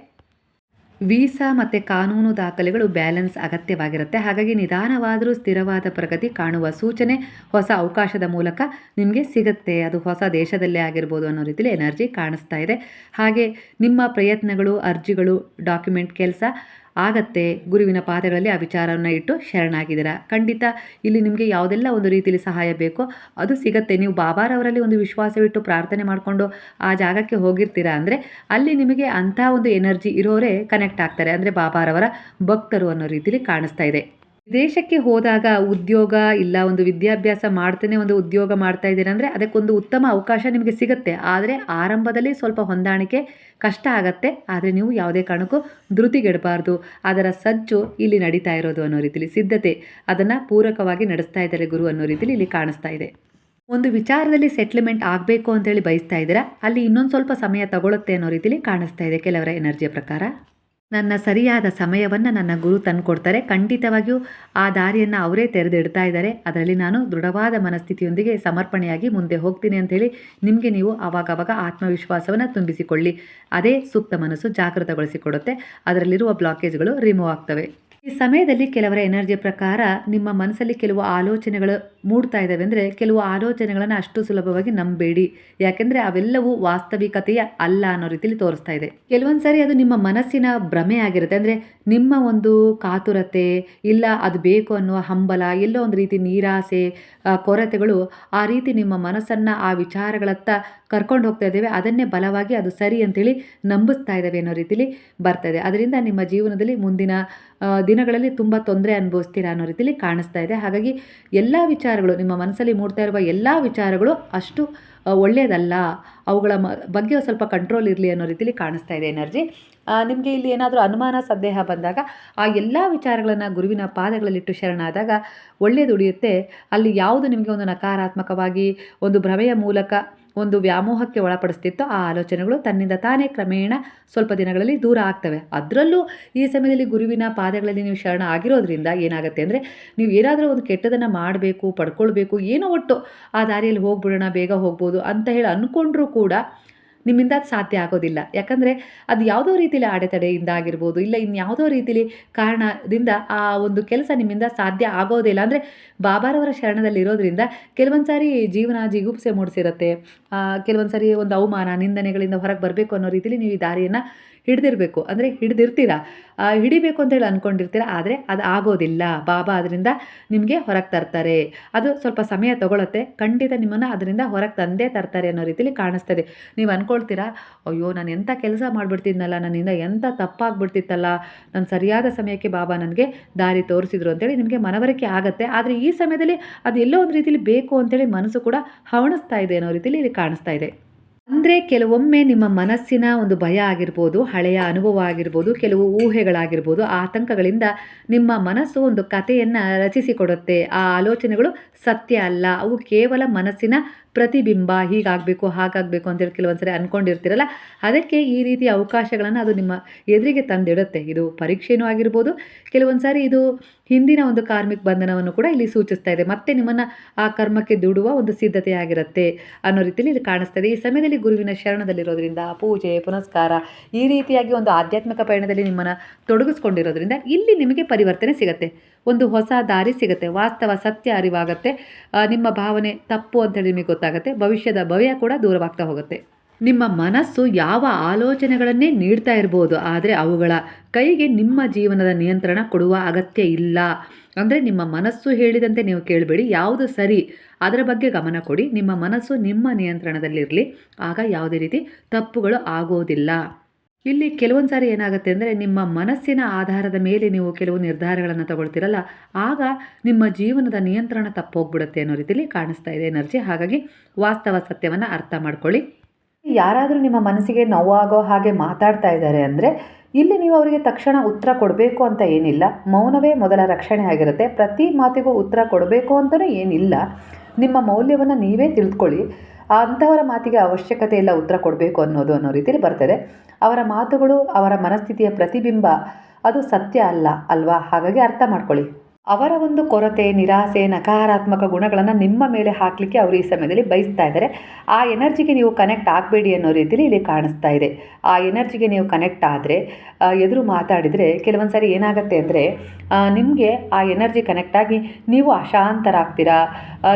ವೀಸಾ ಮತ್ತು ಕಾನೂನು ದಾಖಲೆಗಳು ಬ್ಯಾಲೆನ್ಸ್ ಅಗತ್ಯವಾಗಿರುತ್ತೆ. ಹಾಗಾಗಿ ನಿಧಾನವಾದರೂ ಸ್ಥಿರವಾದ ಪ್ರಗತಿ ಕಾಣುವ ಸೂಚನೆ ಹೊಸ ಅವಕಾಶದ ಮೂಲಕ ನಿಮಗೆ ಸಿಗುತ್ತೆ. ಅದು ಹೊಸ ದೇಶದಲ್ಲೇ ಆಗಿರ್ಬೋದು ಅನ್ನೋ ರೀತಿಯಲ್ಲಿ ಎನರ್ಜಿ ಕಾಣಿಸ್ತಾ ಇದೆ. ಹಾಗೆ ನಿಮ್ಮ ಪ್ರಯತ್ನಗಳು, ಅರ್ಜಿಗಳು, ಡಾಕ್ಯುಮೆಂಟ್ ಕೆಲಸ ಆಗತ್ತೆ. ಗುರುವಿನ ಪಾದಗಳಲ್ಲಿ ಆ ವಿಚಾರವನ್ನು ಇಟ್ಟು ಶರಣಾಗಿದ್ದೀರಾ. ಖಂಡಿತ ಇಲ್ಲಿ ನಿಮಗೆ ಯಾವುದೆಲ್ಲ ಒಂದು ರೀತಿಯಲ್ಲಿ ಸಹಾಯ ಬೇಕೋ ಅದು ಸಿಗತ್ತೆ. ನೀವು ಬಾಬಾರವರಲ್ಲಿ ಒಂದು ವಿಶ್ವಾಸವಿಟ್ಟು ಪ್ರಾರ್ಥನೆ ಮಾಡಿಕೊಂಡು ಆ ಜಾಗಕ್ಕೆ ಹೋಗಿರ್ತೀರಾ ಅಂದರೆ ಅಲ್ಲಿ ನಿಮಗೆ ಅಂಥ ಒಂದು ಎನರ್ಜಿ ಇರೋರೇ ಕನೆಕ್ಟ್ ಆಗ್ತಾರೆ. ಅಂದರೆ ಬಾಬಾರವರ ಭಕ್ತರು ಅನ್ನೋ ರೀತಿಯಲ್ಲಿ ಕಾಣಿಸ್ತಾ ಇದೆ. ವಿದೇಶಕ್ಕೆ ಹೋದಾಗ ಉದ್ಯೋಗ ಇಲ್ಲ, ಒಂದು ವಿದ್ಯಾಭ್ಯಾಸ ಮಾಡ್ತಾನೆ ಒಂದು ಉದ್ಯೋಗ ಮಾಡ್ತಾ ಇದ್ದೀರಾ ಅಂದರೆ ಅದಕ್ಕೊಂದು ಉತ್ತಮ ಅವಕಾಶ ನಿಮಗೆ ಸಿಗುತ್ತೆ. ಆದರೆ ಆರಂಭದಲ್ಲಿ ಸ್ವಲ್ಪ ಹೊಂದಾಣಿಕೆ ಕಷ್ಟ ಆಗತ್ತೆ. ಆದರೆ ನೀವು ಯಾವುದೇ ಕಾರಣಕ್ಕೂ ಧೃತಿಗೆಡಬಾರ್ದು. ಅದರ ಸಜ್ಜು ಇಲ್ಲಿ ನಡೀತಾ ಇರೋದು ಅನ್ನೋ ರೀತಿಯಲ್ಲಿ ಸಿದ್ಧತೆ ಅದನ್ನು ಪೂರಕವಾಗಿ ನಡೆಸ್ತಾ ಇದ್ದಾರೆ ಗುರು ಅನ್ನೋ ರೀತಿಯಲ್ಲಿ ಇಲ್ಲಿ ಕಾಣಿಸ್ತಾ ಇದೆ. ಒಂದು ವಿಚಾರದಲ್ಲಿ ಸೆಟ್ಲ್ಮೆಂಟ್ ಆಗಬೇಕು ಅಂತೇಳಿ ಬಯಸ್ತಾ ಇದ್ದೀರಾ, ಅಲ್ಲಿ ಇನ್ನೊಂದು ಸ್ವಲ್ಪ ಸಮಯ ತಗೊಳುತ್ತೆ ಅನ್ನೋ ರೀತಿಯಲ್ಲಿ ಕಾಣಿಸ್ತಾ ಇದೆ ಕೆಲವರ ಎನರ್ಜಿಯ ಪ್ರಕಾರ. ನನ್ನ ಸರಿಯಾದ ಸಮಯವನ್ನು ನನ್ನ ಗುರು ತಂದುಕೊಡ್ತಾರೆ. ಖಂಡಿತವಾಗಿಯೂ ಆ ದಾರಿಯನ್ನು ಅವರೇ ತೆರೆದಿಡ್ತಾ ಇದ್ದಾರೆ. ಅದರಲ್ಲಿ ನಾನು ದೃಢವಾದ ಮನಸ್ಥಿತಿಯೊಂದಿಗೆ ಸಮರ್ಪಣೆಯಾಗಿ ಮುಂದೆ ಹೋಗ್ತೀನಿ ಅಂಥೇಳಿ ನಿಮಗೆ ನೀವು ಆವಾಗವಾಗ ಆತ್ಮವಿಶ್ವಾಸವನ್ನು ತುಂಬಿಸಿಕೊಳ್ಳಿ. ಅದೇ ಸೂಕ್ತ ಮನಸ್ಸು ಜಾಗೃತಗೊಳಿಸಿಕೊಡುತ್ತೆ. ಅದರಲ್ಲಿರುವ ಬ್ಲಾಕೇಜ್ಗಳು ರಿಮೂವ್ ಆಗ್ತವೆ. ಈ ಸಮಯದಲ್ಲಿ ಕೆಲವರ ಎನರ್ಜಿ ಪ್ರಕಾರ ನಿಮ್ಮ ಮನಸ್ಸಲ್ಲಿ ಕೆಲವು ಆಲೋಚನೆಗಳು ಮೂಡ್ತಾ ಇದ್ದಾವೆ ಅಂದರೆ ಕೆಲವು ಆಲೋಚನೆಗಳನ್ನು ಅಷ್ಟು ಸುಲಭವಾಗಿ ನಂಬೇಡಿ. ಯಾಕೆಂದರೆ ಅವೆಲ್ಲವೂ ವಾಸ್ತವಿಕತೆಯ ಅಲ್ಲ ಅನ್ನೋ ರೀತಿಯಲ್ಲಿ ತೋರಿಸ್ತಾ ಇದೆ. ಕೆಲವೊಂದು ಸಾರಿ ಅದು ನಿಮ್ಮ ಮನಸ್ಸಿನ ಭ್ರಮೆ ಆಗಿರುತ್ತೆ. ಅಂದರೆ ನಿಮ್ಮ ಒಂದು ಕಾತುರತೆ, ಇಲ್ಲ ಅದು ಬೇಕು ಅನ್ನುವ ಹಂಬಲ, ಎಲ್ಲೋ ಒಂದು ರೀತಿ ನಿರಾಸೆ, ಕೊರತೆಗಳು ಆ ರೀತಿ ನಿಮ್ಮ ಮನಸ್ಸನ್ನು ಆ ವಿಚಾರಗಳತ್ತ ಕರ್ಕೊಂಡು ಹೋಗ್ತಾ ಇದ್ದೇವೆ. ಅದನ್ನೇ ಬಲವಾಗಿ ಅದು ಸರಿ ಅಂತೇಳಿ ನಂಬಿಸ್ತಾ ಇದ್ದಾವೆ ಅನ್ನೋ ರೀತಿಲಿ ಬರ್ತಾ ಇದೆ. ಅದರಿಂದ ನಿಮ್ಮ ಜೀವನದಲ್ಲಿ ಮುಂದಿನ ದಿನಗಳಲ್ಲಿ ತುಂಬ ತೊಂದರೆ ಅನುಭವಿಸ್ತೀರಾ ಅನ್ನೋ ರೀತಿಲಿ ಕಾಣಿಸ್ತಾ ಇದೆ. ಹಾಗಾಗಿ ಎಲ್ಲ ವಿಚಾರಗಳು, ನಿಮ್ಮ ಮನಸ್ಸಲ್ಲಿ ಮೂಡ್ತಾ ಇರುವ ಎಲ್ಲ ವಿಚಾರಗಳು ಅಷ್ಟು ಒಳ್ಳೆಯದಲ್ಲ. ಅವುಗಳ ಬಗ್ಗೆ ಸ್ವಲ್ಪ ಕಂಟ್ರೋಲ್ ಇರಲಿ ಅನ್ನೋ ರೀತಿಲಿ ಕಾಣಿಸ್ತಾ ಇದೆ ಎನರ್ಜಿ. ನಿಮಗೆ ಇಲ್ಲಿ ಏನಾದರೂ ಅನುಮಾನ ಸಂದೇಹ ಬಂದಾಗ ಆ ಎಲ್ಲ ವಿಚಾರಗಳನ್ನು ಗುರುವಿನ ಪಾದಗಳಲ್ಲಿಟ್ಟು ಶರಣಾದಾಗ ಒಳ್ಳೆಯದು ಉಳಿಯುತ್ತೆ. ಅಲ್ಲಿ ಯಾವುದು ನಿಮಗೆ ಒಂದು ನಕಾರಾತ್ಮಕವಾಗಿ ಒಂದು ಭ್ರಮೆಯ ಮೂಲಕ ಒಂದು ವ್ಯಾಮೋಹಕ್ಕೆ ಒಳಪಡಿಸ್ತಿತ್ತೋ ಆ ಆಲೋಚನೆಗಳು ತನ್ನಿಂದ ತಾನೇ ಕ್ರಮೇಣ ಸ್ವಲ್ಪ ದಿನಗಳಲ್ಲಿ ದೂರ ಆಗ್ತವೆ. ಅದರಲ್ಲೂ ಈ ಸಮಯದಲ್ಲಿ ಗುರುವಿನ ಪಾದಗಳಲ್ಲಿ ನೀವು ಶರಣ ಆಗಿರೋದ್ರಿಂದ ಏನಾಗುತ್ತೆ ಅಂದರೆ, ನೀವು ಏನಾದರೂ ಒಂದು ಕೆಟ್ಟದನ್ನು ಮಾಡಬೇಕು, ಪಡ್ಕೊಳ್ಬೇಕು, ಏನೋ ಒಟ್ಟು ಆ ದಾರಿಯಲ್ಲಿ ಹೋಗ್ಬಿಡೋಣ, ಬೇಗ ಹೋಗ್ಬೋದು ಅಂತ ಹೇಳಿ ಅಂದ್ಕೊಂಡ್ರೂ ಕೂಡ ನಿಮ್ಮಿಂದ ಅದು ಸಾಧ್ಯ ಆಗೋದಿಲ್ಲ. ಯಾಕಂದರೆ ಅದು ಯಾವುದೋ ರೀತಿಯಲ್ಲಿ ಅಡೆತಡೆಯಿಂದ ಆಗಿರ್ಬೋದು, ಇಲ್ಲ ಇನ್ಯಾವುದೋ ರೀತಿಲಿ ಕಾರಣದಿಂದ ಆ ಒಂದು ಕೆಲಸ ನಿಮ್ಮಿಂದ ಸಾಧ್ಯ ಆಗೋದಿಲ್ಲ. ಅಂದರೆ ಬಾಬಾರವರ ಶರಣದಲ್ಲಿ ಇರೋದ್ರಿಂದ ಕೆಲವೊಂದು ಸಾರಿ ಜೀವನ ಜಿಗುಪ್ಸೆ ಮೂಡಿಸಿರುತ್ತೆ. ಕೆಲವೊಂದು ಸಾರಿ ಒಂದು ಅವಮಾನ, ನಿಂದನೆಗಳಿಂದ ಹೊರಗೆ ಬರಬೇಕು ಅನ್ನೋ ರೀತಿಲಿ ನೀವು ಈ ದಾರಿಯನ್ನು ಹಿಡಿದಿರಬೇಕು. ಅಂದರೆ ಹಿಡಿದಿರ್ತೀರ, ಹಿಡಿಬೇಕು ಅಂತೇಳಿ ಅಂದ್ಕೊಂಡಿರ್ತೀರ, ಆದರೆ ಅದು ಆಗೋದಿಲ್ಲ. ಬಾಬಾ ಅದರಿಂದ ನಿಮಗೆ ಹೊರಗೆ ತರ್ತಾರೆ. ಅದು ಸ್ವಲ್ಪ ಸಮಯ ತಗೊಳುತ್ತೆ, ಖಂಡಿತ ನಿಮ್ಮನ್ನು ಅದರಿಂದ ಹೊರಗೆ ತಂದೇ ತರ್ತಾರೆ ಅನ್ನೋ ರೀತಿಲಿ ಕಾಣಿಸ್ತದೆ. ನೀವು ಅಂದ್ಕೊಳ್ತೀರಾ, ಅಯ್ಯೋ ನಾನು ಎಂಥ ಕೆಲಸ ಮಾಡಿಬಿಡ್ತಿದ್ನಲ್ಲ, ನನ್ನಿಂದ ಎಂಥ ತಪ್ಪಾಗ್ಬಿಡ್ತಿತ್ತಲ್ಲ, ನಾನು ಸರಿಯಾದ ಸಮಯಕ್ಕೆ ಬಾಬಾ ನನಗೆ ದಾರಿ ತೋರಿಸಿದ್ರು ಅಂತೇಳಿ ನಿಮಗೆ ಮನವರಿಕೆ ಆಗುತ್ತೆ. ಆದರೆ ಈ ಸಮಯದಲ್ಲಿ ಅದು ಎಲ್ಲೋ ಒಂದು ರೀತಿಲಿ ಬೇಕು ಅಂತೇಳಿ ಮನಸ್ಸು ಕೂಡ ಹವಣಿಸ್ತಾ ಇದೆ ಅನ್ನೋ ರೀತಿಲಿ ಇಲ್ಲಿ ಕಾಣಿಸ್ತಾ ಇದೆ. ಅಂದರೆ ಕೆಲವೊಮ್ಮೆ ನಿಮ್ಮ ಮನಸ್ಸಿನ ಒಂದು ಭಯ ಆಗಿರ್ಬೋದು, ಹಳೆಯ ಅನುಭವ ಆಗಿರ್ಬೋದು, ಕೆಲವು ಊಹೆಗಳಾಗಿರ್ಬೋದು, ಆತಂಕಗಳಿಂದ ನಿಮ್ಮ ಮನಸ್ಸು ಒಂದು ಕಥೆಯನ್ನು ರಚಿಸಿಕೊಡುತ್ತೆ. ಆ ಆಲೋಚನೆಗಳು ಸತ್ಯ ಅಲ್ಲ, ಅವು ಕೇವಲ ಮನಸ್ಸಿನ ಪ್ರತಿಬಿಂಬ. ಹೀಗಾಗಬೇಕು, ಹಾಗಾಗಬೇಕು ಅಂತೇಳಿ ಕೆಲವೊಂದು ಸರಿ ಅಂದ್ಕೊಂಡಿರ್ತೀರಲ್ಲ, ಅದಕ್ಕೆ ಈ ರೀತಿಯ ಅವಕಾಶಗಳನ್ನು ಅದು ನಿಮ್ಮ ಎದುರಿಗೆ ತಂದಿಡುತ್ತೆ. ಇದು ಪರೀಕ್ಷೆಯೂ ಆಗಿರ್ಬೋದು, ಕೆಲವೊಂದು ಸಾರಿ ಇದು ಹಿಂದಿನ ಒಂದು ಕಾರ್ಮಿಕ ಬಂಧನವನ್ನು ಕೂಡ ಇಲ್ಲಿ ಸೂಚಿಸ್ತಾ ಇದೆ. ಮತ್ತೆ ನಿಮ್ಮನ್ನು ಆ ಕರ್ಮಕ್ಕೆ ದುಡುವ ಒಂದು ಸಿದ್ಧತೆ ಆಗಿರುತ್ತೆ ಅನ್ನೋ ರೀತಿಯಲ್ಲಿ ಇದು ಕಾಣಿಸ್ತದೆ. ಈ ಸಮಯದಲ್ಲಿ ಗುರುವಿನ ಶರಣದಲ್ಲಿರೋದ್ರಿಂದ ಪೂಜೆ ಪುನಸ್ಕಾರ ಈ ರೀತಿಯಾಗಿ ಒಂದು ಆಧ್ಯಾತ್ಮಿಕ ಪಯಣದಲ್ಲಿ ನಿಮ್ಮನ್ನು ತೊಡಗಿಸ್ಕೊಂಡಿರೋದ್ರಿಂದ ಇಲ್ಲಿ ನಿಮಗೆ ಪರಿವರ್ತನೆ ಸಿಗುತ್ತೆ, ಒಂದು ಹೊಸ ದಾರಿ ಸಿಗುತ್ತೆ, ವಾಸ್ತವ ಸತ್ಯ ಅರಿವಾಗುತ್ತೆ, ನಿಮ್ಮ ಭಾವನೆ ತಪ್ಪು ಅಂತೇಳಿ ನಿಮಗೆ ಗೊತ್ತಾಗುತ್ತೆ, ಭವಿಷ್ಯದ ಭಯ ಕೂಡ ದೂರವಾಗ್ತಾ ಹೋಗುತ್ತೆ. ನಿಮ್ಮ ಮನಸ್ಸು ಯಾವ ಆಲೋಚನೆಗಳನ್ನೇ ನೀಡ್ತಾ ಇರ್ಬೋದು, ಆದರೆ ಅವುಗಳ ಕೈಗೆ ನಿಮ್ಮ ಜೀವನದ ನಿಯಂತ್ರಣ ಕೊಡುವ ಅಗತ್ಯ ಇಲ್ಲ. ಅಂದರೆ ನಿಮ್ಮ ಮನಸ್ಸು ಹೇಳಿದಂತೆ ನೀವು ಕೇಳಬೇಡಿ, ಯಾವುದು ಸರಿ ಅದರ ಬಗ್ಗೆ ಗಮನ ಕೊಡಿ. ನಿಮ್ಮ ಮನಸ್ಸು ನಿಮ್ಮ ನಿಯಂತ್ರಣದಲ್ಲಿರಲಿ, ಆಗ ಯಾವುದೇ ರೀತಿ ತಪ್ಪುಗಳು ಆಗೋದಿಲ್ಲ. ಇಲ್ಲಿ ಕೆಲವೊಂದು ಸಾರಿ ಏನಾಗುತ್ತೆ ಅಂದರೆ, ನಿಮ್ಮ ಮನಸ್ಸಿನ ಆಧಾರದ ಮೇಲೆ ನೀವು ಕೆಲವು ನಿರ್ಧಾರಗಳನ್ನು ತಗೊಳ್ತೀರಲ್ಲ, ಆಗ ನಿಮ್ಮ ಜೀವನದ ನಿಯಂತ್ರಣ ತಪ್ಪೋಗ್ಬಿಡುತ್ತೆ ಅನ್ನೋ ರೀತಿಯಲ್ಲಿ ಕಾಣಿಸ್ತಾ ಇದೆ ಎನರ್ಜಿ. ಹಾಗಾಗಿ ವಾಸ್ತವ ಸತ್ಯವನ್ನು ಅರ್ಥ ಮಾಡ್ಕೊಳ್ಳಿ. ಯಾರಾದರೂ ನಿಮ್ಮ ಮನಸ್ಸಿಗೆ ನೋವಾಗೋ ಹಾಗೆ ಮಾತಾಡ್ತಾ ಇದ್ದಾರೆ ಅಂದರೆ, ಇಲ್ಲಿ ನೀವು ಅವರಿಗೆ ತಕ್ಷಣ ಉತ್ತರ ಕೊಡಬೇಕು ಅಂತ ಏನಿಲ್ಲ. ಮೌನವೇ ಮೊದಲ ರಕ್ಷಣೆ ಆಗಿರುತ್ತೆ. ಪ್ರತಿ ಮಾತಿಗೂ ಉತ್ತರ ಕೊಡಬೇಕು ಅಂತಲೂ ಏನಿಲ್ಲ. ನಿಮ್ಮ ಮೌಲ್ಯವನ್ನು ನೀವೇ ತಿಳ್ಕೊಳ್ಳಿ. ಅಂಥವರ ಮಾತಿಗೆ ಅವಶ್ಯಕತೆ ಇಲ್ಲ ಉತ್ತರ ಕೊಡಬೇಕು ಅನ್ನೋ ರೀತಿಯಲ್ಲಿ ಬರ್ತದೆ. ಅವರ ಮಾತುಗಳು ಅವರ ಮನಸ್ಥಿತಿಯ ಪ್ರತಿಬಿಂಬ, ಅದು ಸತ್ಯ ಅಲ್ಲ ಅಲ್ವಾ? ಹಾಗಾಗಿ ಅರ್ಥ ಮಾಡ್ಕೊಳ್ಳಿ. ಅವರ ಒಂದು ಕೊರತೆ, ನಿರಾಸೆ, ನಕಾರಾತ್ಮಕ ಗುಣಗಳನ್ನು ನಿಮ್ಮ ಮೇಲೆ ಹಾಕಲಿಕ್ಕೆ ಅವರು ಈ ಸಮಯದಲ್ಲಿ ಬಯಸ್ತಾ ಇದ್ದಾರೆ. ಆ ಎನರ್ಜಿಗೆ ನೀವು ಕನೆಕ್ಟ್ ಆಗಬೇಡಿ ಅನ್ನೋ ರೀತಿಯಲ್ಲಿ ಇಲ್ಲಿ ಕಾಣಿಸ್ತಾ ಇದೆ. ಆ ಎನರ್ಜಿಗೆ ನೀವು ಕನೆಕ್ಟ್ ಆದರೆ, ಎದುರು ಮಾತಾಡಿದರೆ ಕೆಲವೊಂದು ಸಾರಿ ಏನಾಗುತ್ತೆ ಅಂದರೆ, ನಿಮಗೆ ಆ ಎನರ್ಜಿ ಕನೆಕ್ಟ್ ಆಗಿ ನೀವು ಅಶಾಂತರಾಗ್ತೀರಾ.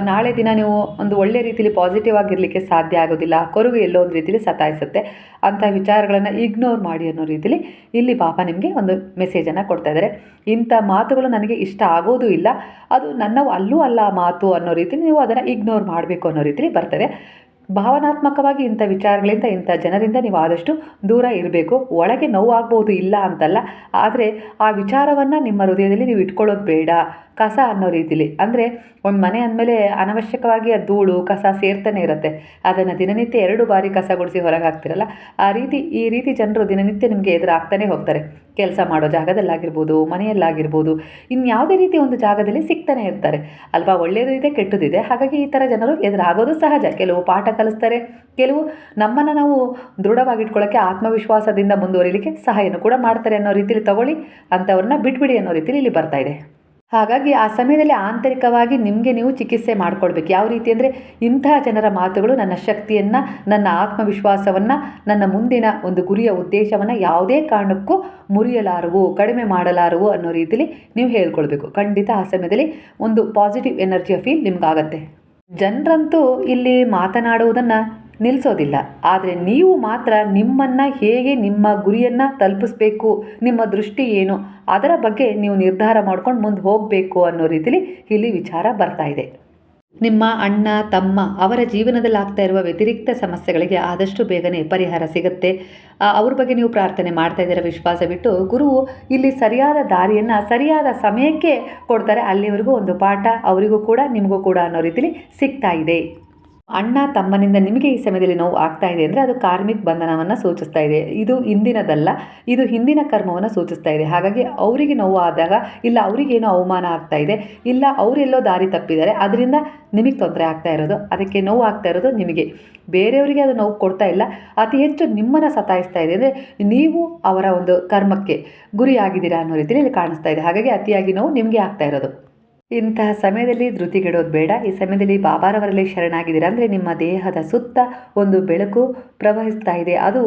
ನಾಳೆ ದಿನ ನೀವು ಒಂದು ಒಳ್ಳೆ ರೀತಿಯಲ್ಲಿ ಪಾಸಿಟಿವ್ ಆಗಿರಲಿಕ್ಕೆ ಸಾಧ್ಯ ಆಗೋದಿಲ್ಲ. ಕೊರಗು ಎಲ್ಲೋ ಒಂದು ರೀತಿಯಲ್ಲಿ ಸತಾಯಿಸುತ್ತೆ. ಅಂಥ ವಿಚಾರಗಳನ್ನು ಇಗ್ನೋರ್ ಮಾಡಿ ಅನ್ನೋ ರೀತಿಯಲ್ಲಿ ಇಲ್ಲಿ ಬಾಬಾ ನಿಮಗೆ ಒಂದು ಮೆಸೇಜನ್ನು ಕೊಡ್ತಾ ಇದ್ದಾರೆ. ಇಂಥ ಮಾತುಗಳು ನನಗೆ ಇಷ್ಟ ಆಗೋದು ಇಲ್ಲ, ಅದು ನನ್ನವು ಅಲ್ಲೂ ಅಲ್ಲ ಮಾತು ಅನ್ನೋ ರೀತಿಯಲ್ಲಿ ನೀವು ಅದನ್ನು ಇಗ್ನೋರ್ ಮಾಡಬೇಕು ಅನ್ನೋ ರೀತಿಯಲ್ಲಿ ಬರ್ತದೆ. ಭಾವನಾತ್ಮಕವಾಗಿ ಇಂಥ ವಿಚಾರಗಳಿಂದ, ಇಂಥ ಜನರಿಂದ ನೀವು ಆದಷ್ಟು ದೂರ ಇರಬೇಕು. ಒಳಗೆ ನೋವಾಗ್ಬೋದು, ಇಲ್ಲ ಅಂತಲ್ಲ, ಆದರೆ ಆ ವಿಚಾರವನ್ನು ನಿಮ್ಮ ಹೃದಯದಲ್ಲಿ ನೀವು ಇಟ್ಕೊಳ್ಳೋದು ಬೇಡ. ಕಸ ಅನ್ನೋ ರೀತಿಲಿ, ಅಂದರೆ ಒಂದು ಮನೆ ಅಂದಮೇಲೆ ಅನವಶ್ಯಕವಾಗಿ ಆ ಧೂಳು ಕಸ ಸೇರ್ತಾನೆ ಇರುತ್ತೆ. ಅದನ್ನು ದಿನನಿತ್ಯ 2 ಬಾರಿ ಕಸ ಗುಡಿಸಿ ಹೊರಗೆ ಹಾಕ್ತಿರಲ್ಲ, ಈ ರೀತಿ ಜನರು ದಿನನಿತ್ಯ ನಿಮಗೆ ಎದುರಾಗ್ತಾನೆ ಹೋಗ್ತಾರೆ. ಕೆಲಸ ಮಾಡೋ ಜಾಗದಲ್ಲಾಗಿರ್ಬೋದು, ಮನೆಯಲ್ಲಾಗಿರ್ಬೋದು, ಇನ್ಯಾವುದೇ ರೀತಿ ಒಂದು ಜಾಗದಲ್ಲಿ ಸಿಗ್ತಾನೆ ಇರ್ತಾರೆ ಅಲ್ವಾ? ಒಳ್ಳೆಯದು ಇದೆ, ಕೆಟ್ಟದಿದೆ. ಹಾಗಾಗಿ ಈ ಥರ ಜನರು ಎದುರಾಗೋದು ಸಹಜ. ಕೆಲವು ಪಾಠ ಕಲಿಸ್ತಾರೆ, ಕೆಲವು ನಮ್ಮನ್ನು ನಾವು ದೃಢವಾಗಿಟ್ಕೊಳ್ಳೋಕ್ಕೆ, ಆತ್ಮವಿಶ್ವಾಸದಿಂದ ಮುಂದುವರಿಲಿಕ್ಕೆ ಸಹಾಯನೂ ಕೂಡ ಮಾಡ್ತಾರೆ ಅನ್ನೋ ರೀತಿಯಲ್ಲಿ ತಗೊಳ್ಳಿ. ಅಂಥವ್ರನ್ನ ಬಿಟ್ಬಿಡಿ ಅನ್ನೋ ರೀತಿಯಲ್ಲಿ ಇಲ್ಲಿ ಬರ್ತಾ ಇದೆ. ಹಾಗಾಗಿ ಆ ಸಮಯದಲ್ಲಿ ಆಂತರಿಕವಾಗಿ ನಿಮಗೆ ನೀವು ಚಿಕಿತ್ಸೆ ಮಾಡ್ಕೊಳ್ಬೇಕು. ಯಾವ ರೀತಿ ಅಂದರೆ, ಇಂತಹ ಜನರ ಮಾತುಗಳು ನನ್ನ ಶಕ್ತಿಯನ್ನು, ನನ್ನ ಆತ್ಮವಿಶ್ವಾಸವನ್ನು, ನನ್ನ ಮುಂದಿನ ಒಂದು ಗುರಿಯ ಉದ್ದೇಶವನ್ನು ಯಾವುದೇ ಕಾರಣಕ್ಕೂ ಮುರಿಯಲಾರವು, ಕಡಿಮೆ ಮಾಡಲಾರವು ಅನ್ನೋ ರೀತಿಯಲ್ಲಿ ನೀವು ಹೇಳ್ಕೊಳ್ಬೇಕು. ಖಂಡಿತ ಆ ಸಮಯದಲ್ಲಿ ಒಂದು ಪಾಸಿಟಿವ್ ಎನರ್ಜಿಯ ಫೀಲ್ ನಿಮ್ಗಾಗತ್ತೆ. ಜನರಂತೂ ಇಲ್ಲಿ ಮಾತನಾಡುವುದನ್ನು ನಿಲ್ಲಿಸೋದಿಲ್ಲ. ಆದರೆ ನೀವು ಮಾತ್ರ ನಿಮ್ಮನ್ನು ಹೇಗೆ, ನಿಮ್ಮ ಗುರಿಯನ್ನು ತಲುಪಿಸ್ಬೇಕು, ನಿಮ್ಮ ದೃಷ್ಟಿ ಏನು, ಅದರ ಬಗ್ಗೆ ನೀವು ನಿರ್ಧಾರ ಮಾಡ್ಕೊಂಡು ಮುಂದೆ ಹೋಗಬೇಕು ಅನ್ನೋ ರೀತಿಲಿ ಇಲ್ಲಿ ವಿಚಾರ ಬರ್ತಾ ಇದೆ. ನಿಮ್ಮ ಅಣ್ಣ ತಮ್ಮ ಅವರ ಜೀವನದಲ್ಲಿ ಆಗ್ತಾ ಇರುವ ವ್ಯತಿರಿಕ್ತ ಸಮಸ್ಯೆಗಳಿಗೆ ಆದಷ್ಟು ಬೇಗನೆ ಪರಿಹಾರ ಸಿಗುತ್ತೆ. ಅವ್ರ ಬಗ್ಗೆ ನೀವು ಪ್ರಾರ್ಥನೆ ಮಾಡ್ತಾ ಇದ್ದೀರ ವಿಶ್ವಾಸ ಬಿಟ್ಟು. ಗುರುವು ಇಲ್ಲಿ ಸರಿಯಾದ ದಾರಿಯನ್ನು ಸರಿಯಾದ ಸಮಯಕ್ಕೆ ಕೊಡ್ತಾರೆ. ಅಲ್ಲಿವರೆಗೂ ಒಂದು ಪಾಠ ಅವರಿಗೂ ಕೂಡ ನಿಮಗೂ ಕೂಡ ಅನ್ನೋ ರೀತಿಲಿ ಸಿಗ್ತಾ ಇದೆ. ಅಣ್ಣ ತಮ್ಮನಿಂದ ನಿಮಗೆ ಈ ಸಮಯದಲ್ಲಿ ನೋವು ಆಗ್ತಾ ಇದೆ ಅಂದರೆ ಅದು ಕಾರ್ಮಿಕ್ ಬಂಧನವನ್ನು ಸೂಚಿಸ್ತಾ ಇದೆ. ಇದು ಇಂದಿನದಲ್ಲ, ಇದು ಹಿಂದಿನ ಕರ್ಮವನ್ನು ಸೂಚಿಸ್ತಾ ಇದೆ. ಹಾಗಾಗಿ ಅವರಿಗೆ ನೋವು ಆದಾಗ, ಇಲ್ಲ ಅವರಿಗೇನೋ ಅವಮಾನ ಆಗ್ತಾ ಇದೆ, ಇಲ್ಲ ಅವರೆಲ್ಲೋ ದಾರಿ ತಪ್ಪಿದ್ದಾರೆ, ಅದರಿಂದ ನಿಮಗೆ ತೊಂದರೆ ಆಗ್ತಾ ಇರೋದು, ಅದಕ್ಕೆ ನೋವು ಆಗ್ತಾ ಇರೋದು ನಿಮಗೆ. ಬೇರೆಯವರಿಗೆ ಅದು ನೋವು ಕೊಡ್ತಾ ಇಲ್ಲ, ಅತಿ ಹೆಚ್ಚು ನಿಮ್ಮನ್ನು ಸತಾಯಿಸ್ತಾ ಇದೆ. ಅಂದರೆ ನೀವು ಅವರ ಒಂದು ಕರ್ಮಕ್ಕೆ ಗುರಿಯಾಗಿದ್ದೀರಾ ಅನ್ನೋ ರೀತಿಯಲ್ಲಿ ಇಲ್ಲಿ ಕಾಣಿಸ್ತಾ ಇದೆ. ಹಾಗಾಗಿ ಅತಿಯಾಗಿ ನೋವು ನಿಮಗೆ ಆಗ್ತಾ ಇರೋದು. ಇಂತಹ ಸಮಯದಲ್ಲಿ ಧೃತಿಗೆಡೋದು ಬೇಡ. ಈ ಸಮಯದಲ್ಲಿ ಬಾಬಾರವರಲ್ಲಿ ಶರಣಾಗಿದ್ದೀರಾ ಅಂದರೆ ನಿಮ್ಮ ದೇಹದ ಸುತ್ತ ಒಂದು ಬೆಳಕು ಪ್ರವಹಿಸ್ತಾ ಇದೆ, ಅದು